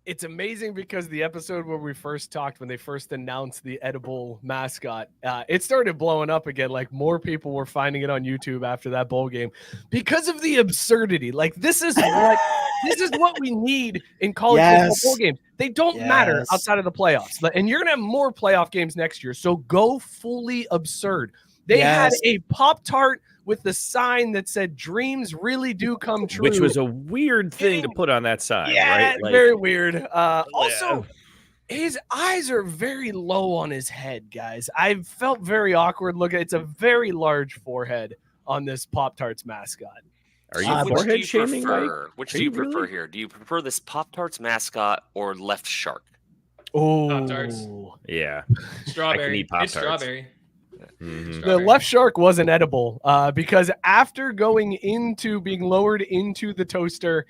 It's amazing because the episode where we first talked, when they first announced the edible mascot, it started blowing up again. Like, more people were finding it on YouTube after that bowl game because of the absurdity. Like, this is what we need in college football bowl games. They don't matter outside of the playoffs, and you're gonna have more playoff games next year. So go fully absurd. They had a Pop-Tart with the sign that said "Dreams really do come true," which was a weird thing to put on that sign, yeah, right? Like, very weird. Also, his eyes are very low on his head, guys. I felt very awkward looking. It's a very large forehead on this Pop-Tarts mascot. Are you Which do forehead you shaming, Mike? prefer? Which Are do you you prefer really? here? Do you prefer this Pop-Tarts mascot or left shark? Oh, Pop-Tarts. Yeah. Strawberry. eat It's Pop-Tarts. strawberry. Mhm. The Strawberry. left shark wasn't edible because after going into being lowered into the toaster,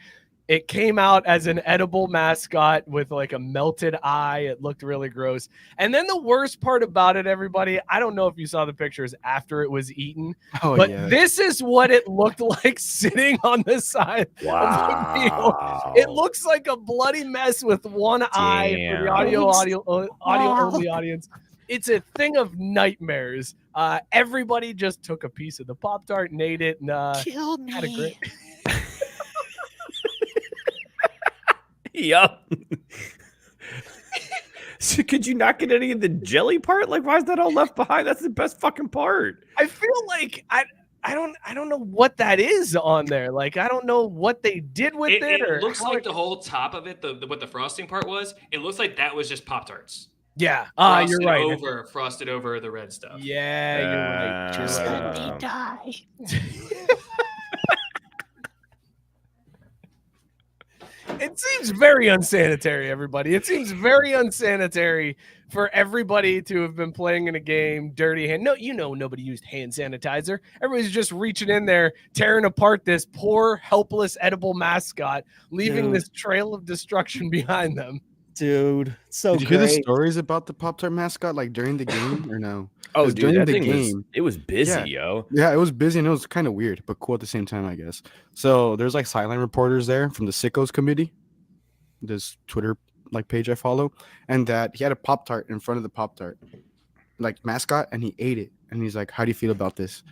it came out as an edible mascot with like a melted eye. It looked really gross. And then the worst part about it, everybody, I don't know if you saw the pictures after it was eaten, but this is what it looked like sitting on the side of the meal. Wow. It looks like a bloody mess with one eye for the audio only audience. It's a thing of nightmares. Everybody just took a piece of the Pop-Tart and ate it, and Killed me. had a great. Yup. So could you not get any of the jelly part? Like, why is that all left behind? That's the best fucking part. I feel like I don't know what that is on there. Like, I don't know what they did with it. It looks how like the whole top of it, what the frosting part was. It looks like that was just Pop Tarts. Yeah. You're right. Frosted over the red stuff. Yeah, you're right. Um, It seems very unsanitary, everybody. It seems very unsanitary for everybody to have been playing in a game dirty hand. No, nobody used hand sanitizer. Everybody's just reaching in there, tearing apart this poor, helpless, edible mascot, leaving this trail of destruction behind them. Dude, so Did you hear the great. stories about the Pop-Tart mascot, like during the game, or no? Oh, 'Cause dude, during that the thing game, it was busy, Yeah. yo. Yeah, it was busy and it was kind of weird, but cool at the same time, I guess. So there's like sideline reporters there from the Sickos committee, this Twitter like page I follow, and that he had a Pop-Tart in front of the Pop-Tart like mascot, and he ate it, and he's like, "How do you feel about this?"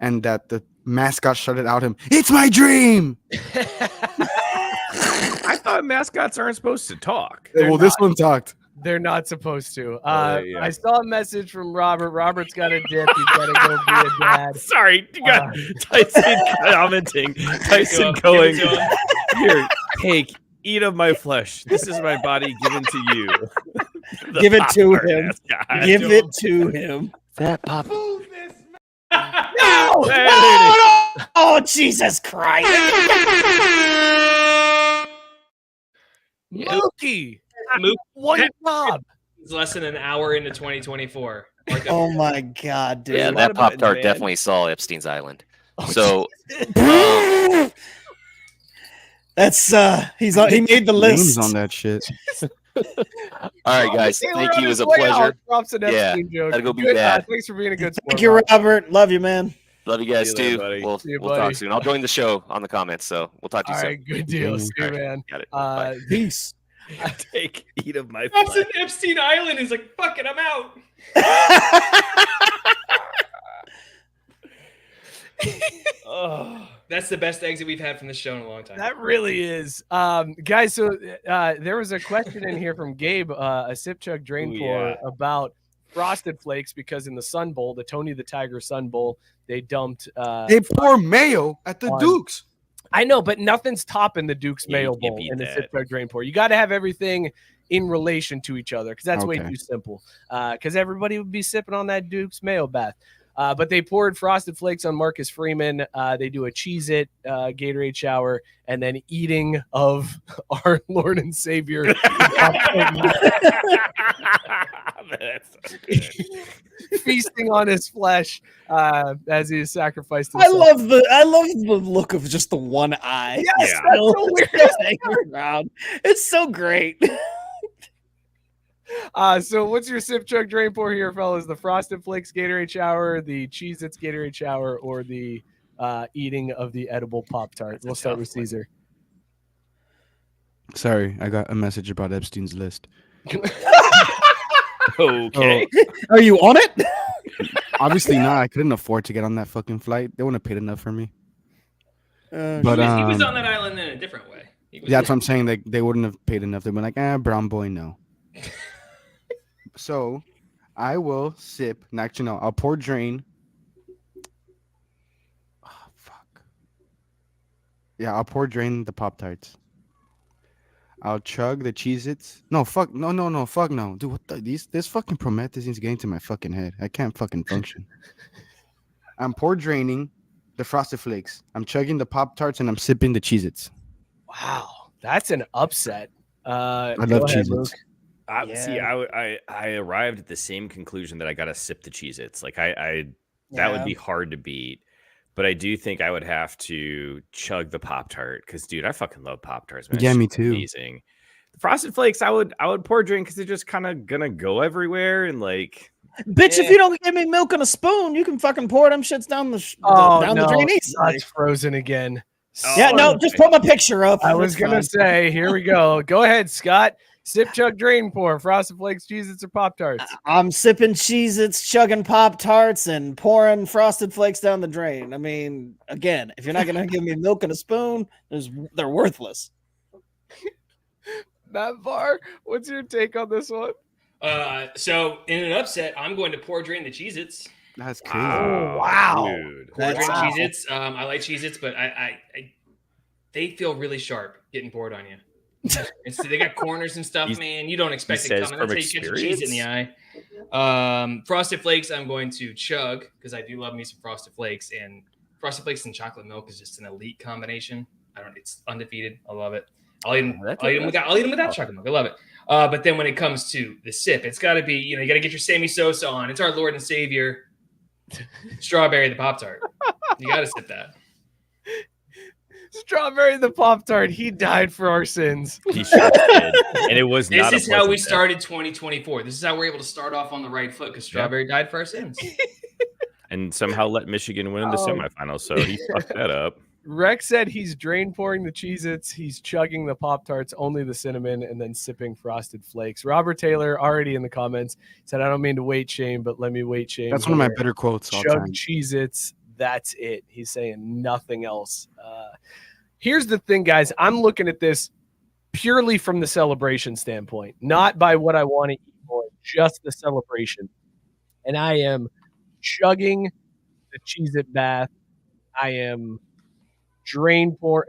And that the mascot shouted out him, "It's my dream." I thought mascots aren't supposed to talk. Well, this one talked. They're not supposed to. Yeah. I saw a message from Robert. Robert's got a dip. He's got to go be a dad. Sorry, you got Tyson commenting. Tyson going, here, take, eat of my flesh. This is my body given to you. The Give it to Pop-Tart him. mascot. Give it to him. That Pop. No! Hey, No! Oh, Jesus Christ. Mookie, Mookie. one job. It's less than an hour into 2024. Oh, my God, dude. Yeah, What that about Pop-Tart man? definitely saw Epstein's Island. Oh, So That's, he made the Names list. on that shit. all right, guys. Taylor Thank on you. It his was a way out pleasure. drops an Yeah, Epstein joke. gotta go be Good, bad. thanks for being a good sport. Thank you, Robert. Love you, man. Love you guys See you later, too. buddy. We'll See you, we'll buddy. talk soon. I'll join the show on the comments. So we'll talk to you All soon. right, good deal. See you, man. Got it. Bye. Peace. Eat of my Trump's flesh. in Epstein Island. He's like, fuck it, I'm out. Oh. That's the best exit we've had from the show in a long time. That really is. Guys, so there was a question in here from Gabe, a sip chug drain pour about Frosted Flakes, because in the Sun Bowl, the Tony the Tiger Sun Bowl, they dumped They pour mayo at the Dukes. I know, but nothing's topping the Duke's Yeah, Mayo you can't Bowl beat in the that. sip chug drain pour. You got to have everything in relation to each other, because that's way Okay. too simple. Because everybody would be sipping on that Duke's Mayo bath. But they poured Frosted Flakes on Marcus Freeman. They do a Cheez-It Gatorade shower, and then eating of our Lord and Savior. That's so good. Feasting on his flesh as he sacrificed I himself. love the look of just the one eye. Yes, Yeah. that's so weird. Hanging around. It's so great. So what's your sip chug drain pour here, fellas? The Frosted Flakes Gatorade shower, the Cheez-Its Gatorade shower, or the eating of the edible Pop Tart? We'll start with Caesar. Sorry, I got a message about Epstein's list. Okay. Are you on it? Obviously not. I couldn't afford to get on that fucking flight. They wouldn't have paid enough for me. But he was on that island in a different way. that's what I'm saying. They wouldn't have paid enough. They'd been like, brown boy, no. So I will sip. Actually, no, I'll pour drain. Oh, fuck. Yeah, I'll pour drain the Pop Tarts. I'll chug the Cheez-Its. No, fuck. No, fuck no. Dude, what this fucking promethezine's getting to my fucking head. I can't fucking function. I'm pour draining the Frosted Flakes. I'm chugging the Pop Tarts and I'm sipping the Cheez-Its. Wow, that's an upset. I love Cheez-Its. See, I arrived at the same conclusion that I got to sip the Cheez-Its. Like that would be hard to beat. But I do think I would have to chug the Pop-Tart because, dude, I fucking love Pop-Tarts, man. Yeah, It's me just too. Amazing. The Frosted Flakes, I would pour drink because they're just kind of gonna go everywhere and like. Bitch, if you don't give me milk and a spoon, you can fucking pour them shits down the drain easily. It's frozen again. Yeah, no, just put my picture up. I was It's gonna fine. say, here we go. Go ahead, Scott. Sip, chug, drain, pour. Frosted Flakes, Cheez-Its, or Pop Tarts? I'm sipping Cheez-Its, chugging Pop Tarts, and pouring Frosted Flakes down the drain. I mean, again, if you're not gonna give me milk and a spoon, they're worthless. Matt Barr, what's your take on this one? So in an upset, I'm going to pour drain the Cheez-Its. That's crazy. Wow. Dude. Pour drain Wow. Cheez-Its. I like Cheez-Its, but I they feel really sharp getting poured on you. They got corners and stuff, man. You don't expect it says coming. That's from how you catch a cheese in the eye. Frosted Flakes, I'm going to chug because I do love me some Frosted Flakes, and Frosted Flakes and chocolate milk is just an elite combination. It's undefeated. I love it. I'll eat them without chocolate milk. I love it. But then when it comes to the sip, it's got to be, you got to get your Sammy Sosa on. It's our Lord and Savior, Strawberry the Pop-Tart. You got to sip that. Strawberry the Pop Tart. He died for our sins. He sure did. And it was not. This is how we started 2024. This is how we're able to start off on the right foot because Strawberry died for our sins. And somehow let Michigan win in the semifinals. So he fucked that up. Rex said he's drain pouring the Cheez-Its, he's chugging the Pop Tarts, only the cinnamon, and then sipping Frosted Flakes. Robert Taylor, already in the comments, said, I don't mean to weight shame, but let me weight shame. That's one of my better quotes all Chug time. Cheez-Its, that's it. He's saying nothing else. Here's the thing, guys. I'm looking at this purely from the celebration standpoint, not by what I want to eat more, just the celebration. And I am chugging the Cheez-It bath. I am drain pour.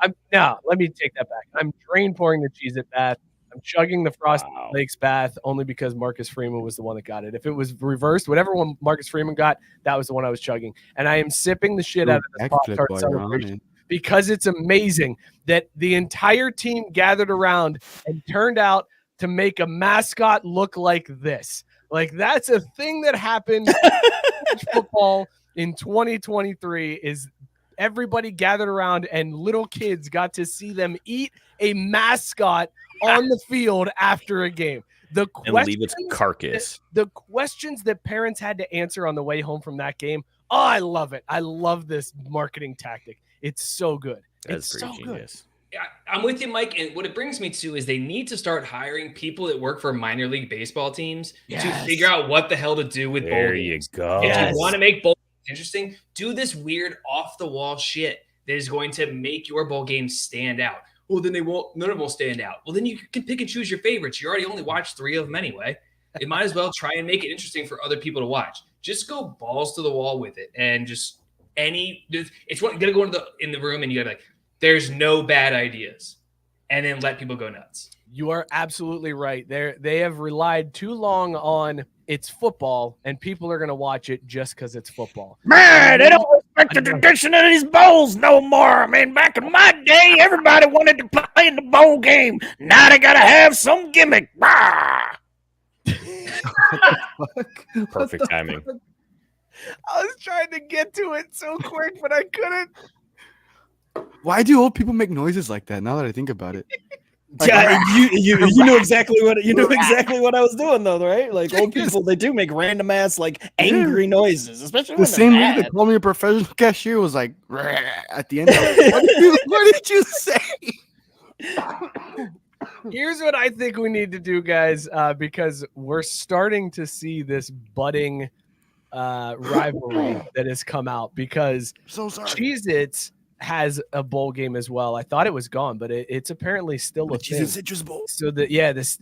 Let me take that back. I'm drain pouring the Cheez-It bath. I'm chugging the Frosted Flakes bath only because Marcus Freeman was the one that got it. If it was reversed, whatever one Marcus Freeman got, that was the one I was chugging. And I am sipping the shit out of this Pop-Tart celebration because it's amazing that the entire team gathered around and turned out to make a mascot look like this. Like, that's a thing that happened in college football in 2023 is everybody gathered around and little kids got to see them eat a mascot on the field after a game. And leave its carcass. The questions that parents had to answer on the way home from that game. Oh, I love it. I love this marketing tactic. It's so good. That's it's pretty so genius. I'm with you, Mike. And what it brings me to is they need to start hiring people that work for minor league baseball teams to figure out what the hell to do with bowl There you games. go. If you want to make bowl games interesting, do this weird off the wall shit that is going to make your bowl game stand out. Well, then none of them will stand out. Well, then you can pick and choose your favorites. You already only watched 3 of them anyway. It might as well try and make it interesting for other people to watch. Just go balls to the wall with it, and just it's what you gotta go in the room and you gotta be like, there's no bad ideas, and then let people go nuts. You are absolutely right. They have relied too long on it's football, and people are going to watch it just because it's football. Man, they don't respect the tradition of these bowls no more. I mean, back in my day, everybody wanted to play in the bowl game. Now they gotta have some gimmick. Bah! Perfect timing. I was trying to get to it so quick, but I couldn't. Why do old people make noises like that? Now that I think about it. Yeah, you know exactly what I was doing though, right? Like old people, they do make random ass like angry noises, especially The when same they're way mad. they called me a professional cashier was like at the end. What did you say? Here's what I think we need to do, guys, because we're starting to see this budding rivalry that has come out because So sorry. Cheez-Its has a bowl game as well. I thought it was gone, but it's apparently still a thing. Cheez-Its Citrus Bowl. So this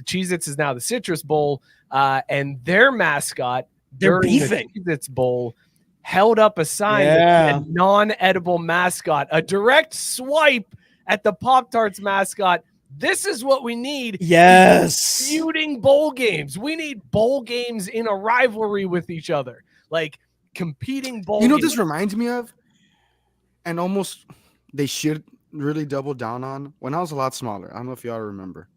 Cheez-Its is now the Citrus Bowl, and their mascot They're during beefing. the Cheez-Its Bowl held up a sign that Yeah. said non-edible mascot, a direct swipe at the Pop Tarts mascot. This is what we need. Yes. Feuding bowl games. We need bowl games in a rivalry with each other, like competing bowl. You know what games. this reminds me of? And almost they should really double down on when I was a lot smaller. I don't know if y'all remember.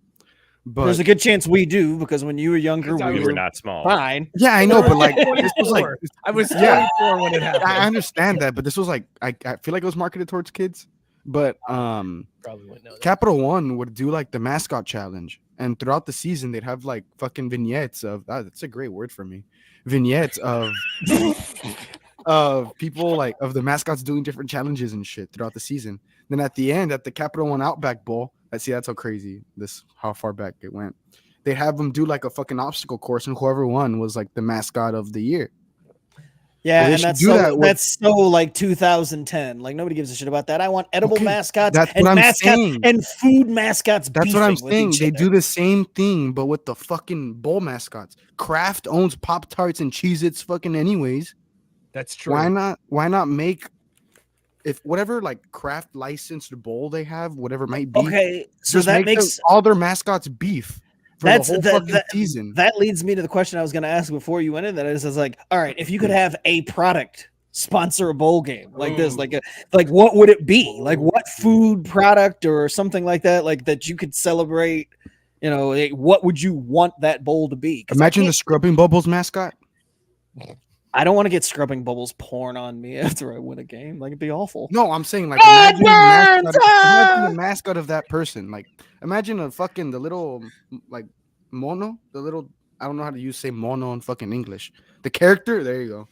But There's a good chance we do because when you were younger, We we were not small. fine. yeah, I know, but like this was like I was Yeah. 24 when it happened. I understand that, but this was like I feel like it was marketed towards kids. But Probably wouldn't know that. Capital One would do like the mascot challenge, and throughout the season they'd have like fucking vignettes of that's a great word for me. Vignettes of people like of the mascots doing different challenges and shit throughout the season. Then at the end, at the Capital One Outback Bowl, that's how crazy how far back it went. They have them do like a fucking obstacle course, and whoever won was like the mascot of the year. Yeah, Well, they and should that's do so, that with- that's so like 2010. Like nobody gives a shit about that. I want edible Okay, mascots that's and what I'm mascots saying. and food mascots. That's what I'm beefing with saying. each They other. do the same thing, but with the fucking bowl mascots. Kraft owns Pop Tarts and Cheez-Its fucking anyways. That's true. Why not make if whatever like Kraft licensed bowl they have, whatever it might be, Okay, so just that make makes all their mascots beef for That's- the whole that- fucking that- season. that leads me to the question I was going to ask before you went in. That is like, all right, if you could have a product sponsor a bowl game like this, like what would it be? Like what food product or something like that, like that you could celebrate? You know, like, what would you want that bowl to be? 'Cause Imagine the Scrubbing Bubbles mascot. I don't want to get scrubbing bubbles pouring on me after I win a game. Like it'd be awful. No, I'm saying like Oh, imagine burn the mascot of that person. Like imagine the little like mono, the little I don't know how to say mono in fucking English. The character, there you go.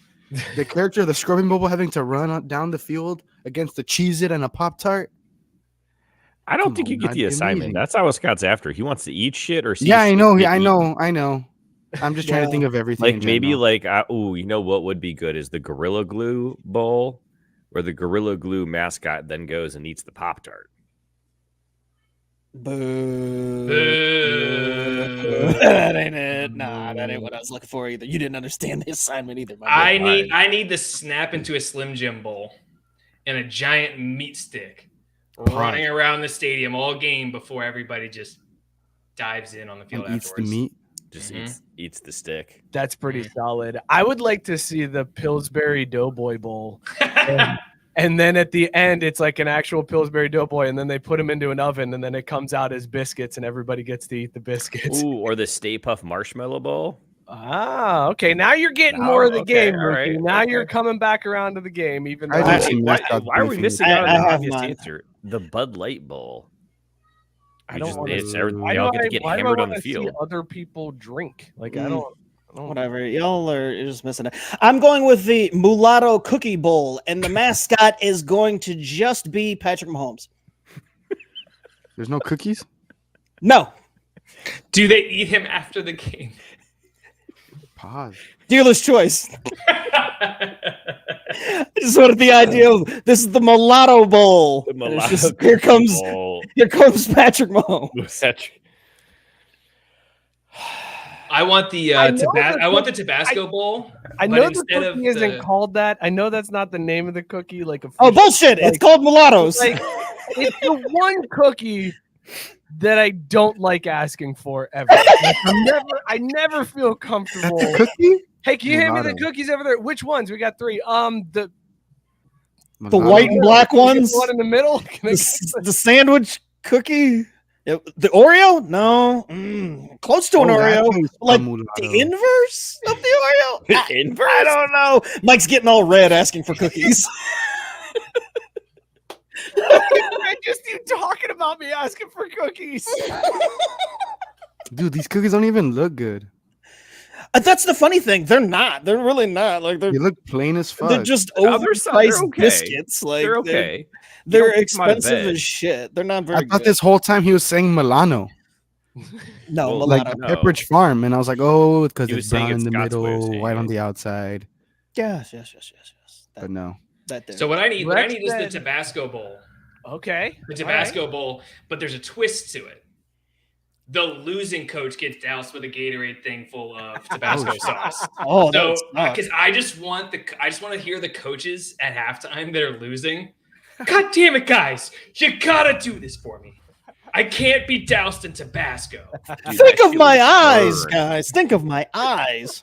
The character of the Scrubbing Bubble having to run down the field against a Cheez-It and a Pop Tart. I don't Come think you on, get that'd the be assignment. amazing. That's not what Scott's after. He wants to eat shit or see Yeah, I shit know. get Yeah, I eaten. know. I'm just trying to think of everything. Like in maybe general. like you know what would be good is the Gorilla Glue bowl, where the Gorilla Glue mascot then goes and eats the Pop Tart. Boo. Boo. That ain't it. Nah, that ain't what I was looking for either. You didn't understand the assignment either. my I boy. need the snap into a Slim Jim bowl and a giant meat stick running around the stadium all game before everybody just dives in on the field and eats the afterwards. meat. Just Mhm. eats the stick. That's pretty solid. I would like to see the Pillsbury Doughboy Bowl. And then at the end, it's like an actual Pillsbury Doughboy, and then they put them into an oven, and then it comes out as biscuits, and everybody gets to eat the biscuits. Ooh, or the Stay Puft Marshmallow Bowl. Ah, okay. Now you're getting Oh, more of the okay, game, all Ricky. right, Now okay. you're coming back around to the game, even I though haven't seen Why mascots are we beefing missing I- out on I the have obvious mine. answer? The Bud Light Bowl. I don't wanna- They why all do get to I- get why do I hammered on wanna the see field. other people drink. Like I Mm. don't. Whatever. Y'all are just missing it. I'm going with the Mulatto Cookie Bowl, and the mascot is going to just be Patrick Mahomes. There's no cookies? No. Do they eat him after the game? Pause. Dealer's choice. I just wanted the idea of this is the Mulatto Bowl. The And it's mulatto just- bowl. here comes Patrick Mahomes. I want the I know I want the Tabasco Bowl. I but know the instead of cookie isn't the- called that. I know that's not the name of the cookie. Like Oh, bullshit. It's called Mulattoes. Like, it's the one cookie that I don't like asking for ever. Like, I never feel comfortable. That's a cookie? Hey, can you hand me the Mulatto. cookies over there? Which ones? We got 3. The The white and black ones? one in the middle. Can I The sandwich cookie? The Oreo? No. Close to an Oh, that Oreo. tastes Like mulatto. the inverse of the Oreo? The inverse? I don't know. Mike's getting all red asking for cookies. just you talking about me asking for cookies. Dude, these cookies don't even look good. That's the funny thing. They're not. They're really not. Like They look plain as fuck. they're just they're overpriced okay. biscuits. Like They're okay. They're don't pick 'em out of expensive bed. as shit. They're not very I thought good. this whole time he was saying Milano, No, Well, Mulatto. like no. Pepperidge Farm, and I was like, oh, because He it's was saying brown in it's the Scott's way of middle, saying white on it. the outside. Yes. But no. That there. So what I need Rex is the said- Tabasco Bowl. Okay. The Tabasco Bowl, but there's a twist to it. The losing coach gets doused with a Gatorade thing full of Tabasco sauce. Oh, So, that's not. because I just want to hear the coaches at halftime that are losing. God damn it, guys! You gotta do this for me. I can't be doused in Tabasco. Dude, Think that of shit my was eyes, burned. guys. Think of my eyes.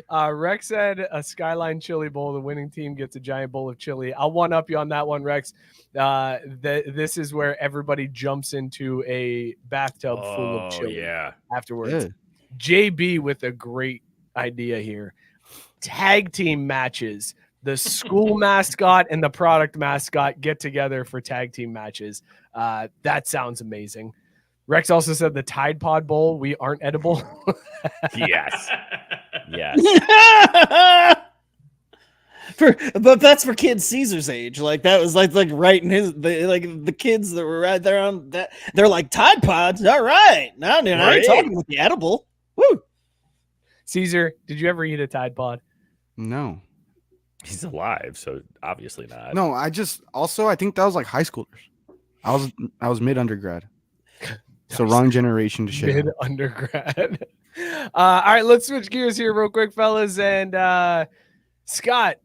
Rex said a Skyline Chili Bowl. The winning team gets a giant bowl of chili. I'll one up you on that one, Rex. This is where everybody jumps into a bathtub full of Oh, chili yeah. afterwards. Yeah. JB with a great idea here. Tag team matches. The school mascot and the product mascot get together for tag team matches. That sounds amazing. Rex also said the Tide Pod Bowl. We aren't edible. Yes. Yes. But that's for kids Caesar's age. Like that was like right in his the kids that were right there on that. They're like Tide Pods. All right, now I ain't Right. talking with the edible. Woo. Caesar, did you ever eat a Tide Pod? No. He's alive, so obviously not. No, I think that was like high schoolers. I was mid undergrad. So wrong generation to shit. Mid undergrad. All right, let's switch gears here real quick, fellas. And Scott,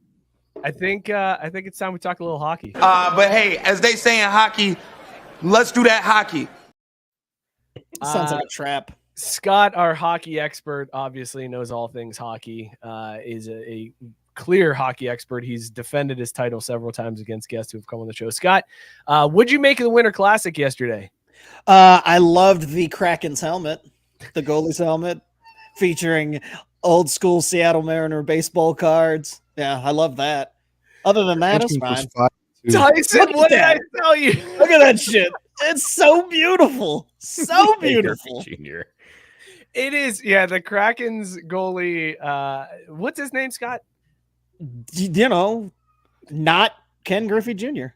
I think it's time we talk a little hockey. But hey, as they say in hockey, let's do that hockey. Sounds like a trap. Scott, our hockey expert, obviously knows all things hockey. Is a clear hockey expert. He's defended his title several times against guests who have come on the show. Scott, what'd you make of the Winter Classic yesterday? I loved the Kraken's helmet, the goalie's helmet, featuring old school Seattle Mariner baseball cards. Yeah, I love that. Other than that, it's fine. Tyson, Look at what did I that. tell you? Look at that shit. It's so beautiful. So beautiful. Junior. It is, yeah. The Kraken's goalie, what's his name, Scott? You know, not Ken Griffey Jr.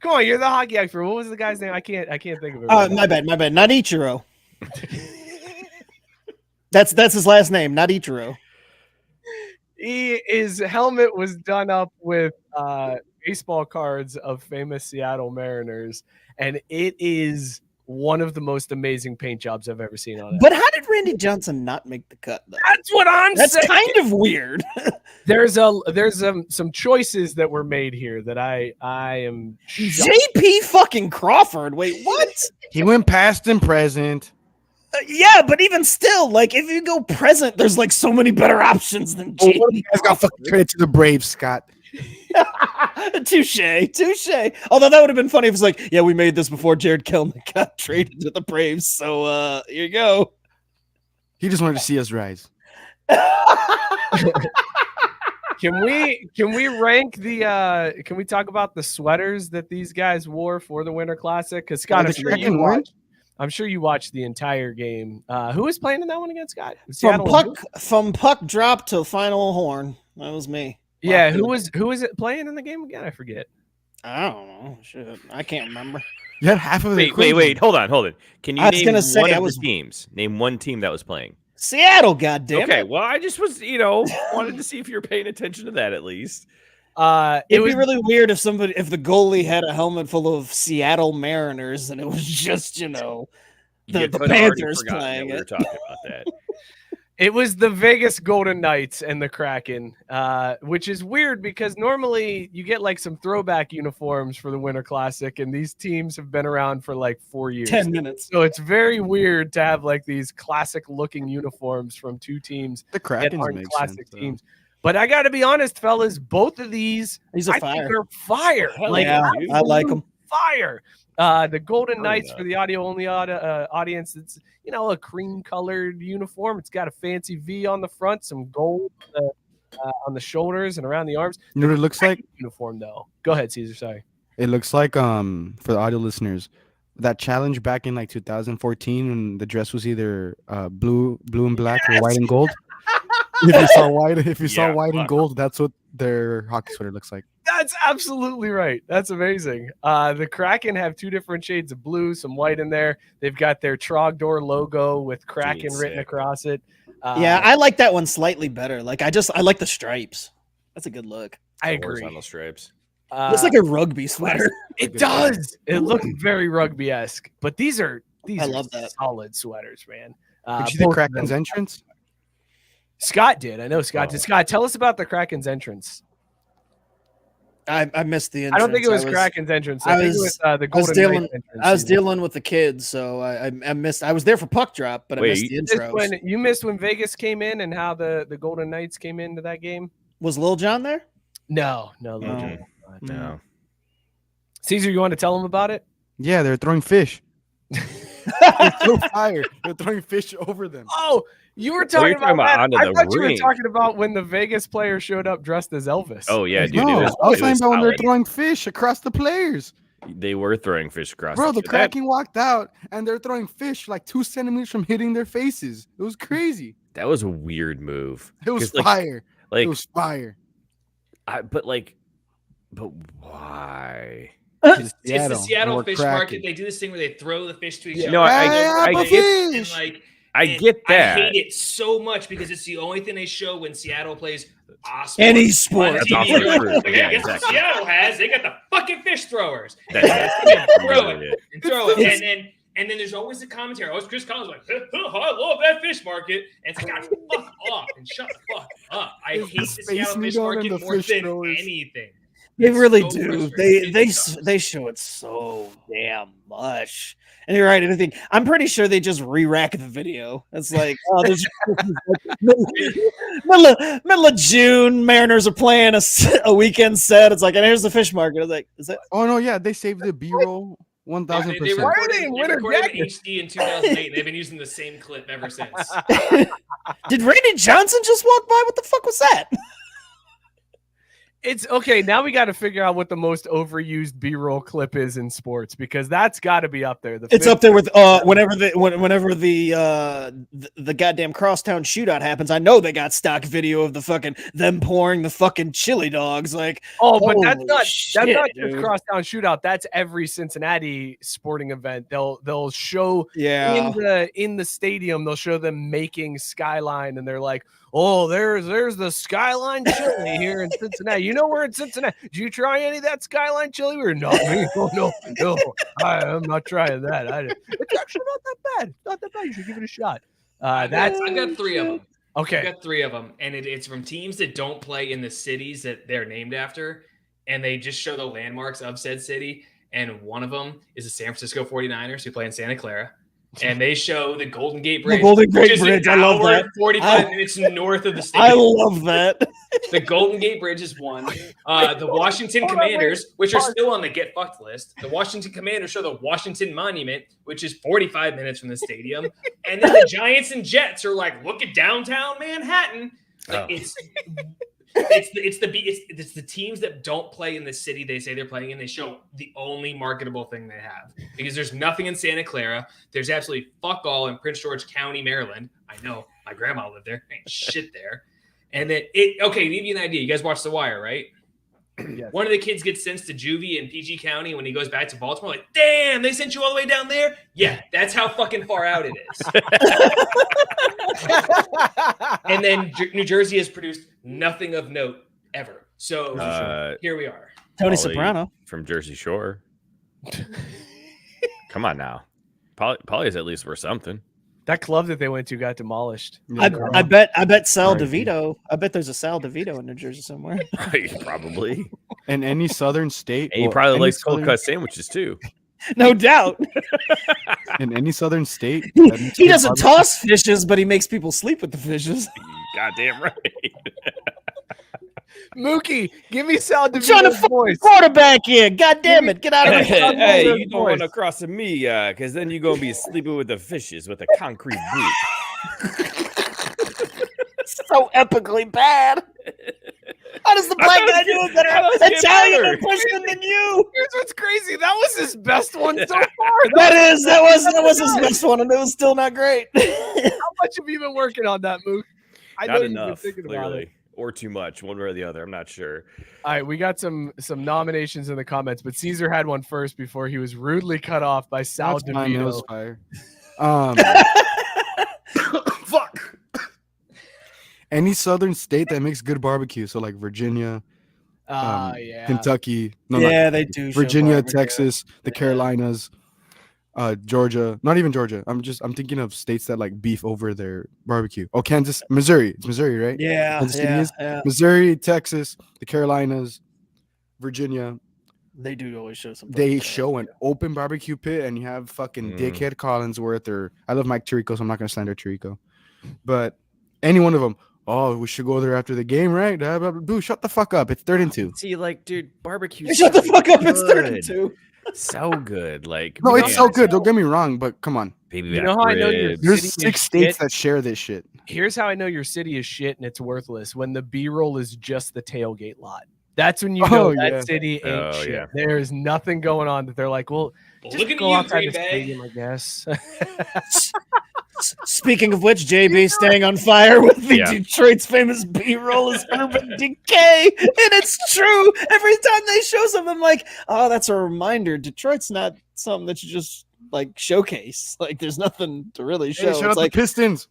Come on, you're the hockey expert. What was the guy's name? I can't think of it. right now. My bad. Not Ichiro. That's his last name, not Ichiro. His helmet was done up with baseball cards of famous Seattle Mariners, and it is one of the most amazing paint jobs I've ever seen on it. But how did Randy Johnson not make the cut, though? That's what I'm That's saying. kind of weird. There's some choices that were made here that I am shocked. JP fucking Crawford. Wait, what? He went past and present. Yeah, but even still, like if you go present, there's like so many better options than Oh, what if JP. you guys got fucking traded to the Braves, Scott? Touche. Although that would have been funny if it's like, yeah, we made this before Jared Kelnick got traded to the Braves. So here you go. He just wanted to see us rise. Can we rank the can we talk about the sweaters that these guys wore for the Winter Classic? Because Scott, I'm sure you watched the entire game. Who was playing in that one against Scott? Seattle and who? From puck drop to final horn. That was me. Yeah, who was it playing in the game again? I forget. I don't know. Shit, I can't remember. You had half of the Wait. Hold on. Can you I was name gonna say, one I of was- the teams? Name one team that was playing. Seattle, goddamn Okay, it. well, I just was, wanted to see if you're paying attention to that at least. It It'd was be really weird if the goalie had a helmet full of Seattle Mariners and it was just, You the could already Panthers forgotten that playing we were it. talking about that. It was the Vegas Golden Knights and the Kraken, which is weird because normally you get like some throwback uniforms for the Winter Classic, and these teams have been around for like 4 years. 10 minutes. So it's very weird to have like these classic looking uniforms from two teams The that Krakens aren't make classic sense, though. teams. But I got to be honest, fellas, both of these He's a I fire. think are fire. Hell Like, yeah, I like them. fire. The Golden Hell Knights yeah. for the audio only audience. It's a cream colored uniform. It's got a fancy V on the front, some gold on the shoulders and around the arms. You know what it looks like? Uniform though. Go ahead, Caesar. Sorry. It looks like for the audio listeners, that challenge back in like 2014 when the dress was either blue and black or white and gold. If you saw white and gold, that's what their hockey sweater looks like. That's absolutely right. That's amazing. The Kraken have two different shades of blue, some white in there. They've got their Trogdor logo with Kraken Dude, written sick. across it. Yeah, I like that one slightly better. Like I like the stripes. That's a good look. I The agree. horizontal stripes. It's like a rugby sweater. It does. It looks very rugby-esque, but these I are love that. solid sweaters, man. Did you see the Both of Kraken's them. entrance? Scott did. I know Scott Oh. did. Scott, tell us about the Kraken's entrance. I missed the I entrance. don't think it was Kraken's entrance. I I think it was- was the I was Golden dealing- Knights entrance. I was Caesar. dealing with the kids, so I missed. I was there for puck drop, but I Wait, missed the You missed intros. you missed when Vegas came in and how the Golden Knights came into that game? Was Lil John there? No. No. No. Caesar, you want to tell them about it? Yeah, they're throwing fish. They're so fire. They're throwing fish over them. Oh, you were you're talking talking about that. onto I the thought you were ring. talking about when the Vegas player showed up dressed as Elvis. Oh yeah, dude. No, it I was was talking about when they're solid. throwing fish across the players. They were throwing fish across. Bro, the that- Kraken walked out and they're throwing fish like 2 centimeters from hitting their faces. It was crazy. That was a weird move. It was 'Cause, fire. Like, It was fire. but why? It's the and Seattle we're fish cracking. market. They do this thing where they throw the fish to each other. No, I Hey, get and fish. like I and get that. I hate it so much because it's the only thing they show when Seattle plays Any on sport. That's TV. also They're like, true. "Okay, Yeah, guess what exactly. Seattle has? They got the fucking fish throwers. That's throw literally it and throw it, and then there's always the commentary. Always Chris Collins like, I love that fish market. And it's like, God, fuck off and shut the fuck up. I It's hate the the Seattle Space fish Needle and market the more fish than throwers. anything. They It's really so do. frustrating. They show it so damn much. And you're right. Anything. I'm pretty sure they just re-rack the video. It's like, oh, there's middle of June. Mariners are playing a weekend set. It's like, and here's the fish market. I was like, is that? Oh no, yeah, they saved the B-roll They 1000%. recorded, Why are they they winter recorded in jackets? HD in 2008. And they've been using the same clip ever since. Did Randy Johnson just walk by? What the fuck was that? It's okay. Now we got to figure out what the most overused B-roll clip is in sports because that's got to be up there. It's up there with whenever the goddamn crosstown shootout happens. I know they got stock video of the fucking them pouring the fucking chili dogs. Like, Oh, but that's holy not shit, just dude. crosstown shootout. That's every Cincinnati sporting event. They'll show Yeah. in the stadium. They'll show them making Skyline, and they're like, "Oh, there's the Skyline chili here in Cincinnati. You know we're in Cincinnati. Did you try any of that Skyline chili? We're not me. Oh no, I'm not trying that. It's actually not that bad. It's not that bad. You should give it a shot. I've got 3 of them. Okay. I've got 3 of them, and it's from teams that don't play in the cities that they're named after, and they just show the landmarks of said city. And one of them is the San Francisco 49ers who play in Santa Clara. And they show the Golden Gate Bridge. Golden Gate which is Bridge, an I love hour that. and 45 minutes north of the I stadium. love that. The Golden Gate Bridge is one. The Washington Commanders, which are still on the get fucked list. The Washington Commanders show the Washington Monument, which is 45 minutes from the stadium. And then the Giants and Jets are like, look at downtown Manhattan. Like, it's the teams that don't play in the city they say they're playing in. They show the only marketable thing they have because there's nothing in Santa Clara. There's absolutely fuck all in Prince George County, Maryland. I know my grandma lived there. Ain't shit there. And then to give you an idea, you guys watch The Wire, right? Yes. One of the kids gets sent to juvie in PG County. When he goes back to Baltimore, like, damn, they sent you all the way down there? Yeah, that's how fucking far out it is. And then New Jersey has produced nothing of note ever. So here we are. Tony Pauly Soprano. from Jersey Shore. Come on now. Pauly is at least worth something. That club that they went to got demolished. I bet Sal Right. DeVito. I bet there's a Sal DeVito in New Jersey somewhere. Probably. In any southern state, And he well, probably any likes cold southern- cut sandwiches too. No doubt. in any southern state. He doesn't toss fishes, but he makes people sleep with the fishes. Goddamn right. Mookie, give me Sal I'm trying to DeVito's fuck voice. quarterback here. God damn it. Get out of Hey, here. hey, Voice. you don't want to cross to me, because then you're gonna be sleeping with the fishes with a concrete boot. So epically bad. How does the black guy do a better Italian impression than you? Here's what's crazy. That was his best one so far. That was his best one, and it was still not great. How much have you been working on that, Mook? I know Not you've been enough, thinking about it. clearly, or too much, one way or the other. I'm not sure. All right, we got some nominations in the comments, but Caesar had one first before he was rudely cut off by Sal That's fine, it was DeVito. fire. Fuck. Any southern state that makes good barbecue, so like Virginia, Yeah. Kentucky, Yeah, they do show Virginia, barbecue. Texas, the Carolinas, Georgia. Not even Georgia. I'm thinking of states that like beef over their barbecue. Oh, Kansas, Missouri. It's Missouri, right? Yeah, Kansas City yeah, is? yeah. Missouri, Texas, the Carolinas, Virginia. They do always show some. They barbecue. show an open barbecue pit, and you have fucking Mm. dickhead Collinsworth, or I love Mike Tirico, so I'm not gonna slander Tirico, but any one of them. Oh, we should go there after the game, right? Dude, shut the fuck up. It's 3rd and 2. See, like, dude, barbecue. Shut the fuck up! It's 3rd and 2. So good. Like, No, man, it's so good. Don't get me wrong, but come on. baby You back know how I know you're- ribs. There's City is 6 states shit. that share this shit. Here's how I know your city is shit and it's worthless. When the B-roll is just the tailgate lot. That's when you know Oh, that yeah. city ain't Oh, shit. yeah. There's nothing going on that they're like, well, Well, just look at go you, outside Green the Bay. stadium, I guess. Speaking of which, JB staying on fire with the Yeah. Detroit's famous B-roll is urban decay, and it's true. Every time they show something, I'm like, oh, that's a reminder. Detroit's not something that you just like showcase. Like, there's nothing to really show. Hey, shout out It's like, the Pistons.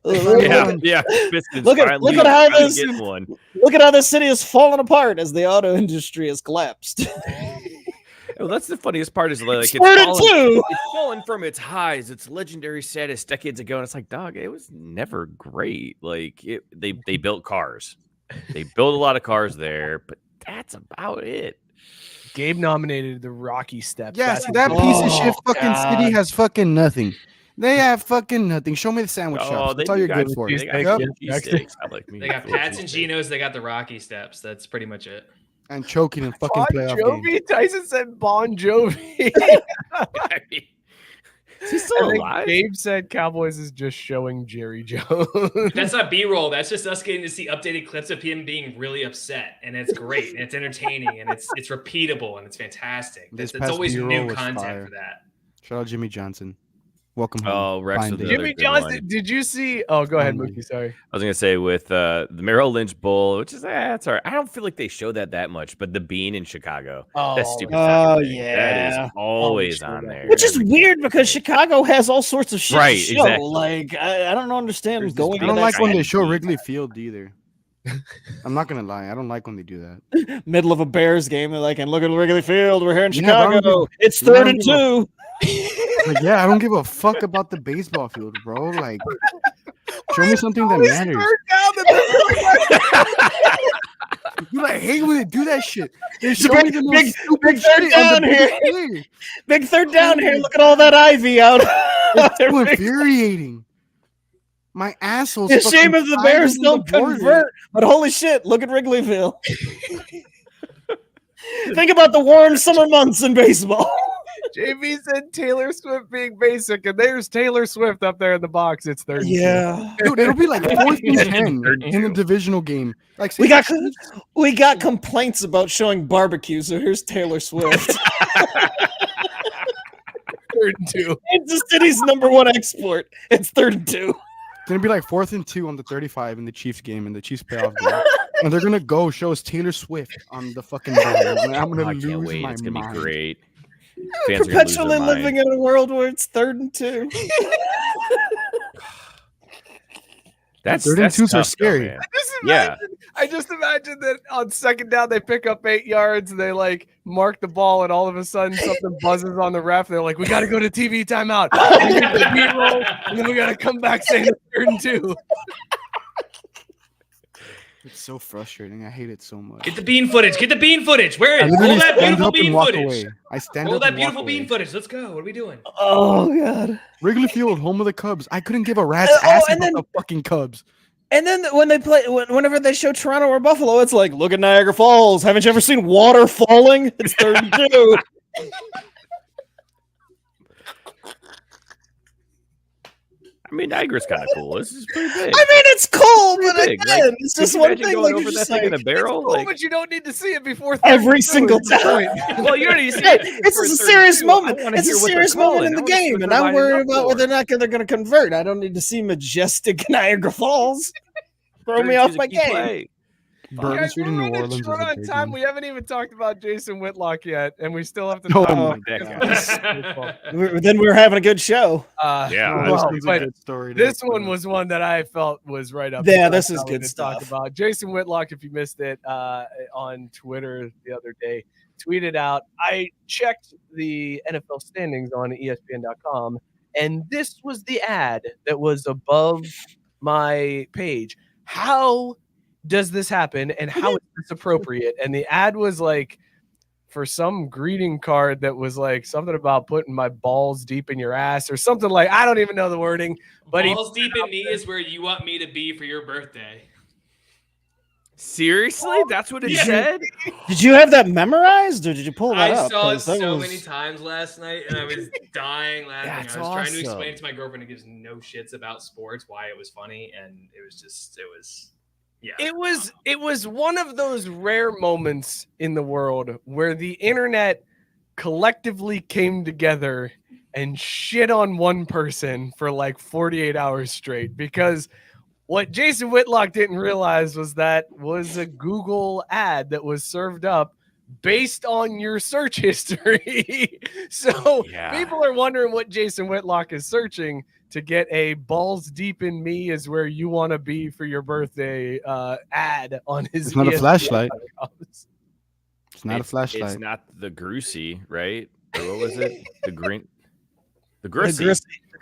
Yeah. Pistons Look at finally how finally this- getting one. look at how this city is falling apart as the auto industry has collapsed. Well, that's the funniest part is like it's 3rd and fallen, 2. it's fallen from its highs, its legendary status decades ago, and it's like, dog, it was never great. Like they built cars, they built a lot of cars there, but that's about it. Gabe nominated the Rocky Steps. Yeah, That's see, that piece of shit Oh, fucking city God. has fucking nothing. They have fucking nothing. Show me the sandwich Oh, shops. they That's all do you're got good for. cheese They steaks, got yeah. cheesesteaks. I like me. They got Full Pats and cheesesteak. Geno's. They got the Rocky Steps. That's pretty much it. And choking in fucking Bon playoff Jovi? games. Tyson said Bon Jovi. I mean, is he still And then alive? Gabe said Cowboys is just showing Jerry Jones. That's not B-roll. That's just us getting to see updated clips of him being really upset, and it's great, and it's entertaining, and it's repeatable, and it's fantastic. This That's past always B-roll new was content fire. for that. Shout out Jimmy Johnson. Welcome home. Oh, Rex Fine with day. another Jimmy good Johnson, one. did you see? Oh, go ahead, Fine Mookie. day. Sorry. I was gonna say with the Merrill Lynch Bowl, which is that's all right. I don't feel like they show that much, but the Bean in Chicago, that stupid. Oh, fucking thing, that yeah. is always show on that. there. Which is weird because Chicago has all sorts of shit Right, to show. exactly. Like, I don't understand There's this going I to don't that like when they giant show beat. Wrigley Field either. I'm not gonna lie. I don't like when they do that. middle of a Bears game. They're like, and look at Wrigley Field. We're here in Yeah, but I don't Chicago. give- It's I don't 3rd and give a- 2. Like, yeah, I don't give a fuck about the baseball field, bro. Like, show me something that matters. Dude, I hate when they do that shit. They show me the most big stupid third shit on down the here. big play. Big 3rd down here. Look at all that ivy out. It's so infuriating. My asshole's It's a shame fucking if the diving Bears in don't the border. convert. But holy shit, look at Wrigleyville. Think about the warm summer months in baseball. JB said Taylor Swift being basic, and there's Taylor Swift up there in the box. It's 30. Yeah. Dude, it'll be like 4th and 10 Third in a two. divitional game. Like, We got complaints about showing barbecue, so here's Taylor Swift. 3rd and 2. It's the city's #1 export. It's 3rd and 2. It's gonna be like 4th and 2 on the 35 in the Chiefs game, in the Chiefs playoff game, and they're gonna go show us Taylor Swift on the fucking ball. I'm gonna Oh, I lose can't wait. my It's gonna mind. be great. Fans are gonna lose their Perpetually living mind. in a world where it's 3rd and 2. That's 3rd and 2s are tough, though, scary. man. Yeah. I just imagine that on 2nd down they pick up 8 yards and they like mark the ball and all of a sudden something buzzes on the ref. They're like, we got to go to TV timeout. We get the B-roll, and then we got to come back saying it's 3rd and 2. It's so frustrating. I hate it so much. Get the bean footage. Get the bean footage. Where I is literally all that stand beautiful up and bean walk footage? away. I stand All up that and walk beautiful bean away. footage. Let's go. What are we doing? Oh god. Wrigley Field, home of the Cubs. I couldn't give a rat's Oh, ass and about then- the fucking Cubs. And then when they play, whenever they show Toronto or Buffalo, it's like, look at Niagara Falls. Haven't you ever seen water falling? It's 3rd and 2. I mean, Niagara's kind of cool. This is pretty big. I mean, it's cool, but big. again, Like, it's could just you one imagine thing. going Like, over you're that just thing in like, a barrel. Cool, Like, but you don't need to see it before 3rd Every and 2 single is the time. point. well, you already see Hey, it. it's for a 32. serious moment. I wanna It's a hear what they're serious moment in calling. the I wanna see game, what and they're I'm lining worried up about for. whether or not they're going to convert. I don't need to see majestic Niagara Falls. Throw me off 32's a my key game. play. Bourbon Guys, Street we're in New running Orleans is short a on big time. one. We haven't even talked about Jason Whitlock yet, and we still have to Oh talk my about that guy. Then we're having a good show. Yeah, Oh, I well, this is a but good story. this one was one that I felt was right up. Yeah, the this is alley good to talk stuff. about. Jason Whitlock, if you missed it on Twitter the other day, tweeted out, I checked the NFL standings on ESPN.com, and this was the ad that was above my page. How does this happen, and how is this appropriate? And the ad was like for some greeting card that was like something about putting my balls deep in your ass or something like, I don't even know the wording, but he Balls deep in me is where you want me to be for your birthday. Seriously, that's what it Yeah. said. Did you have that memorized, or did you pull that I up? saw it 'Cause that so was- many times last night, and I was dying laughing. That's I was trying to awesome. explain it to my girlfriend who gives no shits about sports why it was funny, and it was yeah. It was one of those rare moments in the world where the internet collectively came together and shit on one person for like 48 hours straight, because what Jason Whitlock didn't realize was that was a Google ad that was served up based on your search history. So Yeah. people are wondering what Jason Whitlock is searching to get a balls deep in me is where you want to be for your birthday ad on his It's not a ESPN. flashlight. It's not a It's flashlight. not the Grucy, right? Or what was it? The green. The The Grucy.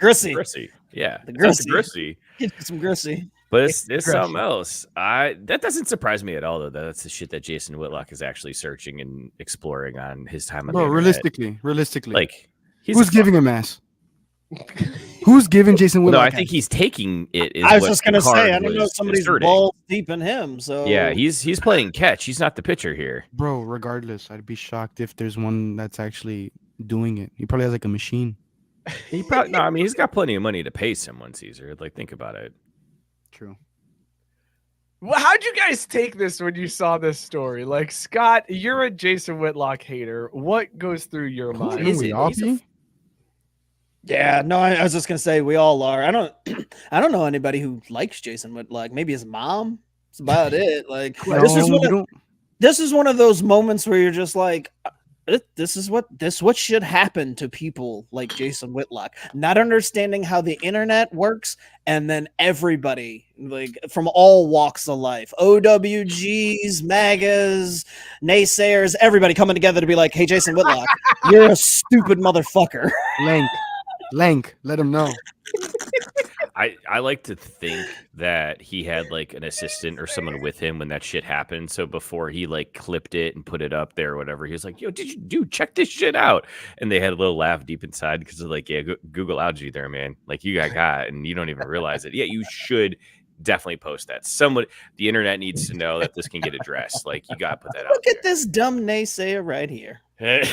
Grissy. Grucy. Yeah. The It's not the Grucy. Grucy. Get you some Grissy. But it's something else. That doesn't surprise me at all, though. That's the shit that Jason Whitlock is actually searching and exploring on his time on Bro, the internet. realistically, Like, he's who's giving him ass? Who's giving Jason No, Whitlock? I think he's taking it. Is I was what just gonna Picard say, I don't know was if somebody's asserting. balls deep in him. So Yeah, he's playing catch. He's not the pitcher here. Bro, regardless, I'd be shocked if there's one that's actually doing it. He probably has like a machine. He probably no. I mean, he's got plenty of money to pay someone, Caesar. Like, think about it. True. Well, how'd you guys take this when you saw this story? Like, Scott, you're a Jason Whitlock hater. What goes through your mind? Shouldn't we all He's a be? yeah, no, I was just gonna say we all are. I don't know anybody who likes Jason Whitlock. Maybe his mom. That's about it. Like this is No, one you of, don't- this is one of those moments where you're just like, this is what should happen to people like Jason Whitlock, not understanding how the internet works, and then everybody like from all walks of life, OWGs, MAGAs, naysayers, everybody coming together to be like, hey, Jason Whitlock, you're a stupid motherfucker. Lank, let him know. I like to think that he had like an assistant or someone with him when that shit happened. So before he like clipped it and put it up there or whatever, he was like, "Yo, check this shit out?" And they had a little laugh deep inside because they're like, "Yeah, Google algae you there, man. Like you got, and you don't even realize it. Yeah, you should definitely post that. The internet needs to know that this can get addressed. Like you got to put that out Look at this dumb naysayer right here. there."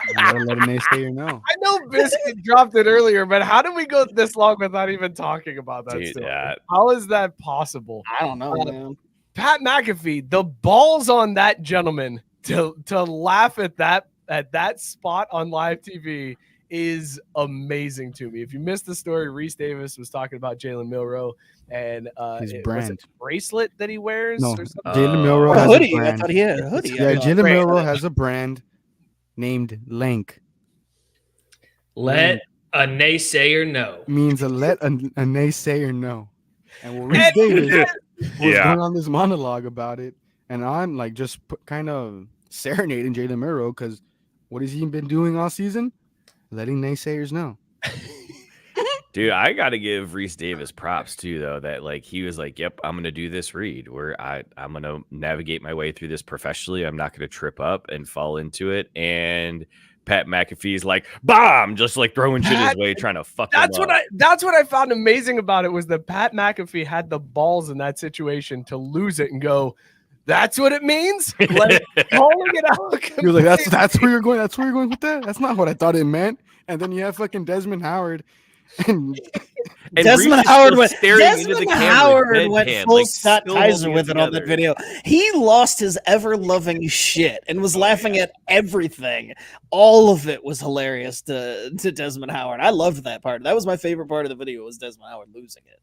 You gotta let a naysayer know. I know Biscuit dropped it earlier, but how did we go this long without even talking about that Dude, story? yeah. How is that possible? I don't know, man. Pat McAfee, the balls on that gentleman to laugh at that spot on live TV is amazing to me. If you missed the story, Reese Davis was talking about Jalen Milroe and His was it brand. a bracelet that he wears No, or something? Jalen Milroe A has hoodie. a I brand. thought he had a hoodie. Yeah, I thought. Jalen Great. Milroe has a brand named Lank. Let a naysayer know. Means let a naysayer know. And what Reese Davis was going on this monologue about it, and I'm like just kind of serenading Jalen Milroe because what has he been doing all season? Letting naysayers know. Dude, I got to give Reese Davis props too, though. That like he was like, "Yep, I'm gonna do this read where I'm gonna navigate my way through this professionally. I'm not gonna trip up and fall into it." And Pat McAfee's like, "Bomb!" Just like throwing shit his way, trying to fuck. That's what I found amazing about it was that Pat McAfee had the balls in that situation to lose it and go, "That's what it means." Like calling it out. You're like, that's where you're going. That's where you're going with that. That's not what I thought it meant. And then you have fucking Desmond Howard. And Desmond Howard went full like, Scott still Kaiser holding with it on that video. He lost his ever-loving shit and was laughing at everything. All of it was hilarious to Desmond Howard. I loved that part. That was my favorite part of the video was Desmond Howard losing it.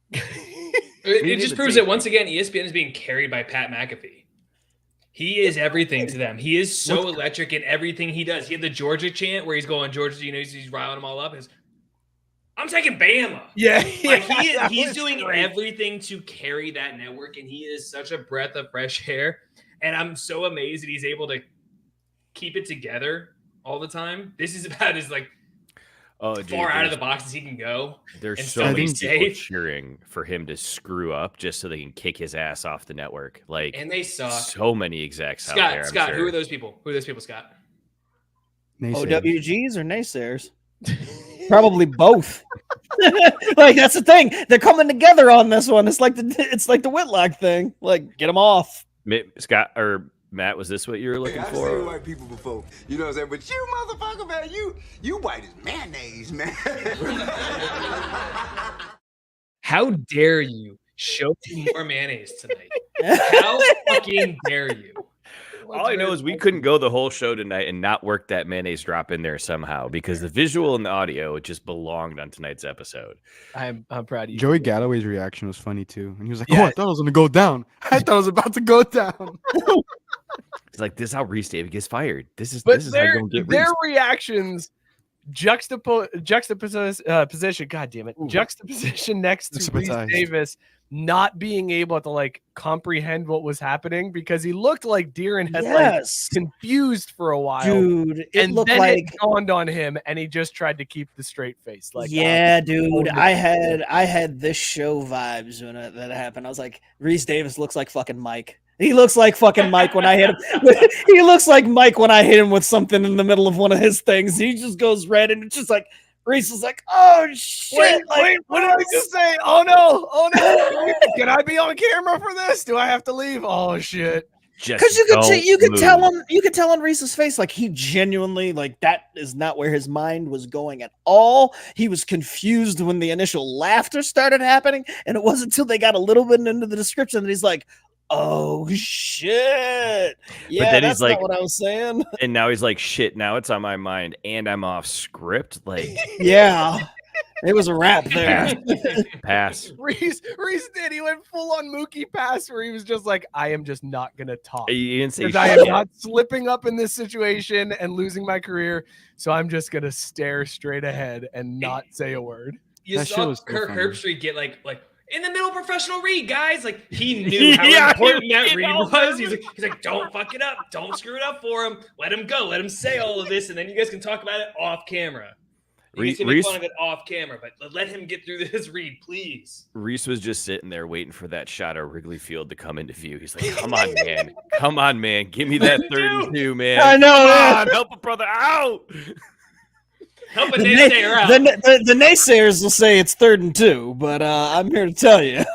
It just proves that once again, ESPN is being carried by Pat McAfee. He is everything to them. He is so electric in everything he does. He had the Georgia chant where he's going, Georgia, he's riling them all up. I'm taking Bama. Yeah. Like he's doing everything to carry that network, and he is such a breath of fresh air. And I'm so amazed that he's able to keep it together all the time. This is about as like far out of the box as he can go. There's so many people cheering for him to screw up just so they can kick his ass off the network. Like, and they suck. So many execs out there. Scott, who are those people? Who are those people, Scott? Naysayers. OWGs or naysayers? Probably both. Like that's the thing. They're coming together on this one. It's like the Whitlock thing. Like get them off. Scott or Matt, was this what you were looking for? I've seen white people before, you know what I'm saying? But you motherfucker, man, you white as mayonnaise, man. How dare you show me more mayonnaise tonight? How fucking dare you? All I know is we couldn't go the whole show tonight and not work that mayonnaise drop in there somehow because the visual and the audio just belonged on tonight's episode. I'm proud of you. Joey Galloway's reaction was funny too. And he was like, I thought it was going to go down. I thought it was about to go down. It's like, this is how Reese Davis gets fired. This is how you're going to get their Reese. reactions juxtaposition. God damn it. Juxtaposition next to Reese Davis not being able to like comprehend what was happening because he looked like deer in headlights, confused for a while. Dude, and looked then like it dawned on him and he just tried to keep the straight face. Like, dude, I had this show vibes when that happened. I was like, Reese Davis looks like fucking Mike. He looks like fucking Mike when I hit him. He looks like Mike when I hit him with something in the middle of one of his things. He just goes red and it's just like Reese is like, oh shit! Wait, what did I just say? Oh no! Can I be on camera for this? Do I have to leave? Oh shit! Because you could tell on Reese's face like he genuinely like that is not where his mind was going at all. He was confused when the initial laughter started happening, and it wasn't until they got a little bit into the description that he's like, oh shit! Yeah, but then that's he's like, not what I was saying. And now he's like, shit! Now it's on my mind, and I'm off script. Like, yeah, it was a wrap there. Pass. Reese did. He went full on Mookie pass where he was just like, I am just not gonna talk. You didn't say I am not slipping up in this situation and losing my career, so I'm just gonna stare straight ahead and not say a word. You saw Kirk Herbstreit get like. In the middle professional read, guys. Like he knew how important that read was. He's like, don't fuck it up. Don't screw it up for him. Let him go. Let him say all of this, and then you guys can talk about it off camera. You guys can make fun of it off camera, but let him get through this read, please. Reese was just sitting there waiting for that shot of Wrigley Field to come into view. He's like, come on, man. Come on, man. Give me that 32, man. I know. Come on, help a brother out. Help a naysayer out. The naysayers will say it's 3rd and 2, but I'm here to tell you.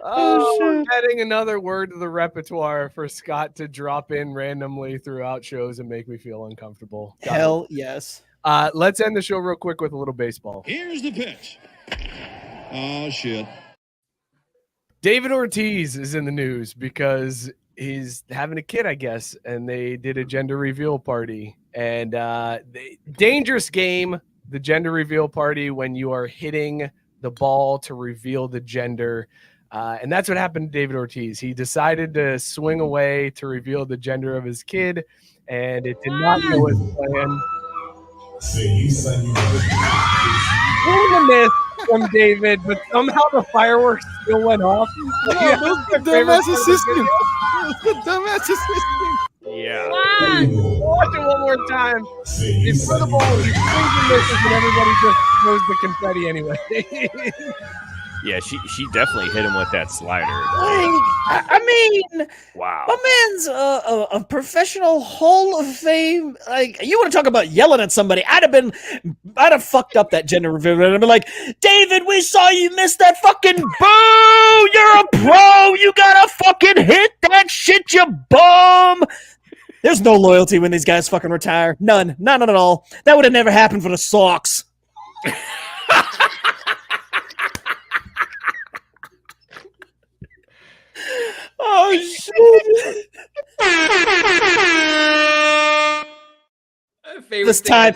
We're adding another word to the repertoire for Scott to drop in randomly throughout shows and make me feel uncomfortable. Hell yes. Let's end the show real quick with a little baseball. Here's the pitch. Oh, shit. David Ortiz is in the news because he's having a kid, I guess, and they did a gender reveal party And dangerous game, the gender reveal party, when you are hitting the ball to reveal the gender. And that's what happened to David Ortiz. He decided to swing away to reveal the gender of his kid, and it did not go as planned. Here's a myth from David, but somehow the fireworks still went off. Dumbass assistant. The dumbass assistant. Yeah. Watch it one more time. It's for the ball. He swings and misses, and everybody just throws the confetti anyway. Yeah, she definitely hit him with that slider. I mean, Wow. my man's a professional Hall of Fame. Like, you want to talk about yelling at somebody? I'd have fucked up that gender reveal. I'd be like, David, we saw you miss that fucking boo. You're a pro. You gotta fucking hit that shit, you bum. There's no loyalty when these guys fucking retire. None at all. That would have never happened for the Sox. Oh shit! This time,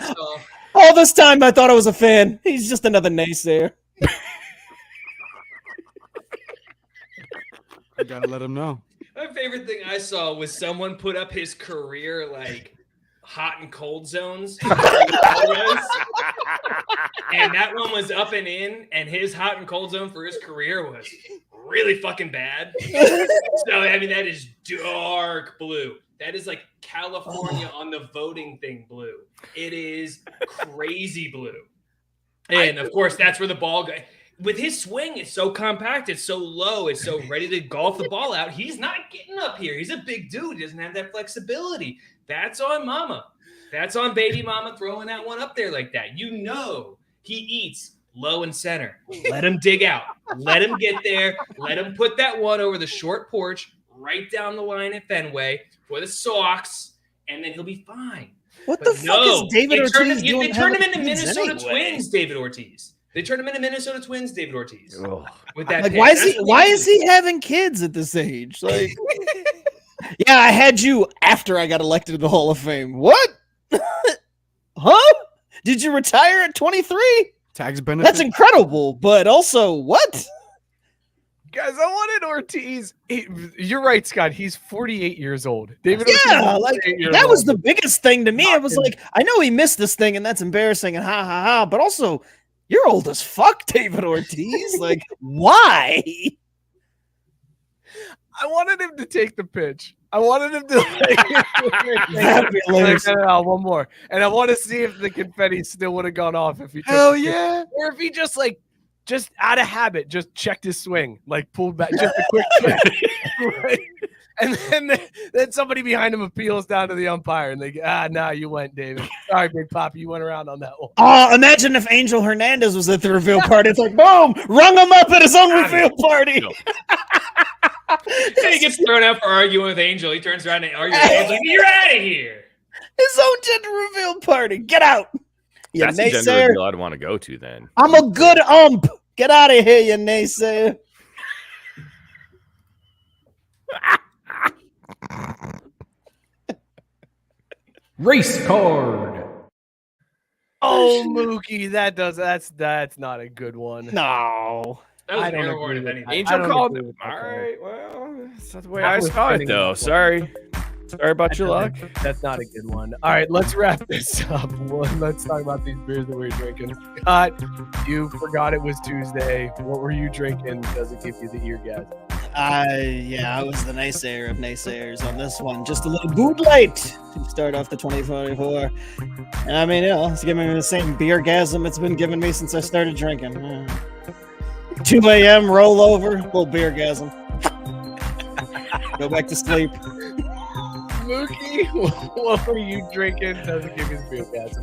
all this time, I thought I was a fan. He's just another naysayer. I gotta let him know. My favorite thing I saw was someone put up his career like hot and cold zones. And that one was up and in, and his hot and cold zone for his career was really fucking bad. So, I mean, that is dark blue. That is like California on the voting thing blue. It is crazy blue. And, of course, that's where the ball goes. With his swing, it's so compact, it's so low, it's so ready to golf the ball out. He's not getting up here. He's a big dude. He doesn't have that flexibility. That's on mama. That's on baby mama throwing that one up there like that. You know he eats low and center. Let him dig out. Let him get there. Let him put that one over the short porch right down the line at Fenway for the Sox, and then he'll be fine. What the fuck is David Ortiz doing? They turned him into Minnesota Twins, David Ortiz. They turned him into Minnesota Twins, David Ortiz. With that, like, why is he having kids at this age? Like, yeah, I had you after I got elected to the Hall of Fame. What? Huh? Did you retire at 23? Tax benefit. That's incredible, but also what? Guys, I wanted Ortiz. You're right, Scott. He's 48 years old. David Yeah, Ortiz, like that was the biggest thing to me. It was like, I know he missed this thing, and that's embarrassing, and ha ha ha. But also, you're old as fuck, David Ortiz. Like, why? I wanted him to take the pitch. I wanted him to That'd be hilarious. one more. And I want to see if the confetti still would have gone off if he took Hell the pitch. yeah. Or if he just out of habit, just checked his swing, like pulled back, just a quick check. Right? And then somebody behind him appeals down to the umpire, and they go, nah, you went, David. Sorry, Big Papa, you went around on that one. Oh, imagine if Angel Hernandez was at the reveal party. It's like, boom, rung him up at his own reveal party. He gets thrown out for arguing with Angel. He turns around and argues with Angel. You're out of here. His own gender reveal party. Get out. You That's the gender naysayer. reveal I'd want to go to then. I'm a good ump. Get out of here, you naysayer. Race card. Oh, Mookie, that's not a good one. No. That was I don't airborne, agree if with anything. I Angel don't called agree it. with that All call. right, well, that's not the way That I was saw it, fitting though. enough. Sorry about your luck. That's not a good one. All right, let's wrap this up. Let's talk about these beers that we're drinking. Scott, you forgot it was Tuesday. What were you drinking? Does it give you the ear gas? I was the naysayer of naysayers on this one. Just a little boot light to start off the 2024. I mean, it's giving me the same beergasm it's been giving me since I started drinking. 2 a.m. roll over, little beergasm. Go back to sleep. Mookie, what were you drinking? Does it give you the beer gas?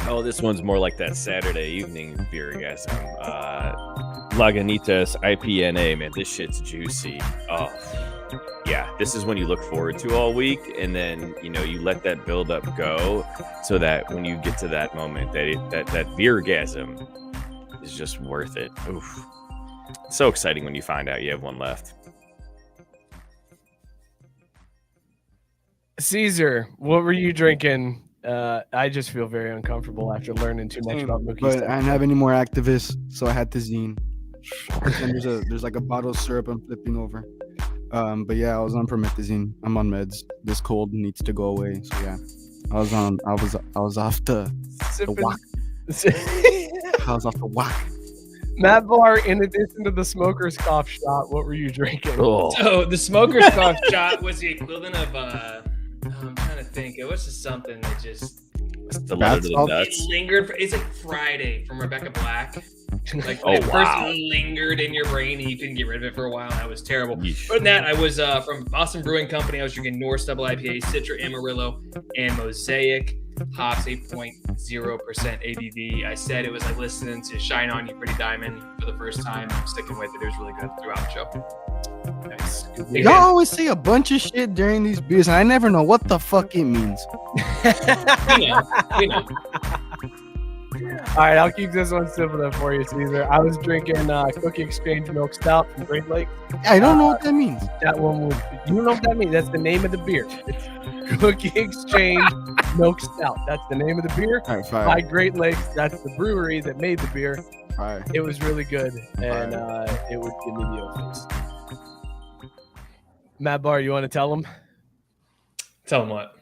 Oh, this one's more like that Saturday evening beer, guys. Lagunitas IPNA, man. This shit's juicy. Oh, yeah. This is when you look forward to all week, and then you let that build up go, so that when you get to that moment, that beergasm is just worth it. Oof. It's so exciting when you find out you have one left. Caesar, what were you drinking I just feel very uncomfortable after learning too much about Mookie's. But I didn't have any more activists, so I had the zine. And there's like a bottle of syrup I'm flipping over. But yeah, I was on promethazine. I'm on meds. This cold needs to go away. So yeah, I was off the whack. I was off the whack. Matt Barr, in addition to the smoker's cough shot, what were you drinking? Oh. So the smoker's cough shot was the equivalent of I'm trying to think. It was just something that just The letter to the it nuts. lingered. It's like Friday from Rebecca Black. Like Oh, it first wow. lingered in your brain and you couldn't get rid of it for a while. That was terrible. Yeesh. Other than that, I was from Boston Brewing Company. I was drinking Norse Double IPA, Citra Amarillo, and Mosaic. Hops 8.0% ABV. I said it was like listening to Shine On You Pretty Diamond for the first time. I'm sticking with it. It was really good throughout the show. Nice. Y'all always say a bunch of shit during these beers, and I never know what the fuck it means. We know. All right, I'll keep this one simple then for you, Caesar. I was drinking Cookie Exchange Milk Stout from Great Lakes. I don't know what that means. That one was, you know what that means? That's the name of the beer. It's Cookie Exchange Milk Stout. That's the name of the beer. All right, By fire. Great Lakes. That's the brewery that made the beer. Fire. It was really good, and it would give me the O-face. Matt Barr, you want to tell him? Tell them what.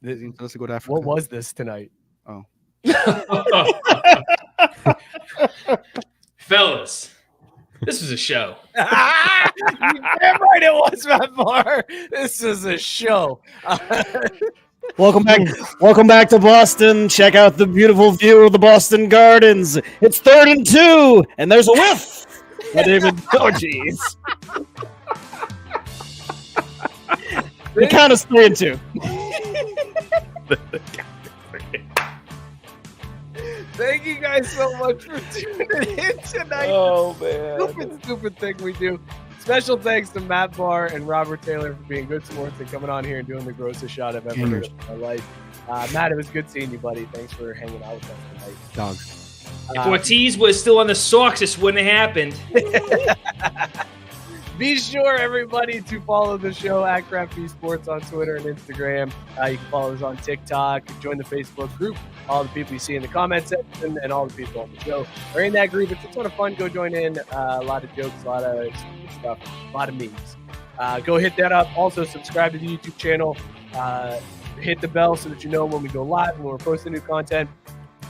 Let's go to Africa. What was this tonight? Oh. Fellas, this was a show. Damn right it was, Matt Barr. This is a show. Welcome back to Boston. Check out the beautiful view of the Boston Gardens. It's 3rd and 2, and there's a whiff. David, oh jeez. The count is 3 and 2. Thank you guys so much for tuning in tonight. Oh man. Stupid thing we do. Special thanks to Matt Barr and Robert Taylor for being good sports and coming on here and doing the grossest shot I've ever heard of in my life. Matt, it was good seeing you, buddy. Thanks for hanging out with us tonight. Dogs. If Ortiz was still on the socks, this wouldn't have happened. Be sure, everybody, to follow the show at Crafty Sports on Twitter and Instagram. You can follow us on TikTok. Join the Facebook group. All the people you see in the comment section and all the people on the show are in that group. It's a ton of fun. Go join in. A lot of jokes, a lot of stupid stuff, a lot of memes. Go hit that up. Also, subscribe to the YouTube channel. Hit the bell so that you know when we go live and when we're posting new content.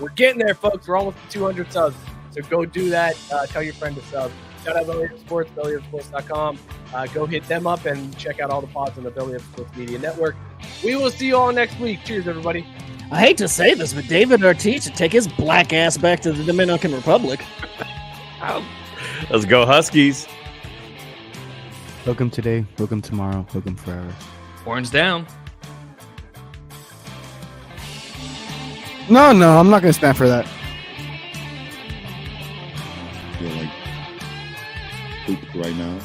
We're getting there, folks. We're almost at 200 subs. So go do that. Tell your friend to sub. Shout out Belly Up Sports, bellyupsports.com. Go hit them up and check out all the pods on the Belly Up Sports Media Network. We will see you all next week. Cheers, everybody. I hate to say this, but David Ortiz should take his black ass back to the Dominican Republic. Let's go Huskies. Welcome today, welcome tomorrow, welcome forever. Horns down. No, I'm not gonna stand for that. Feel like poop right now.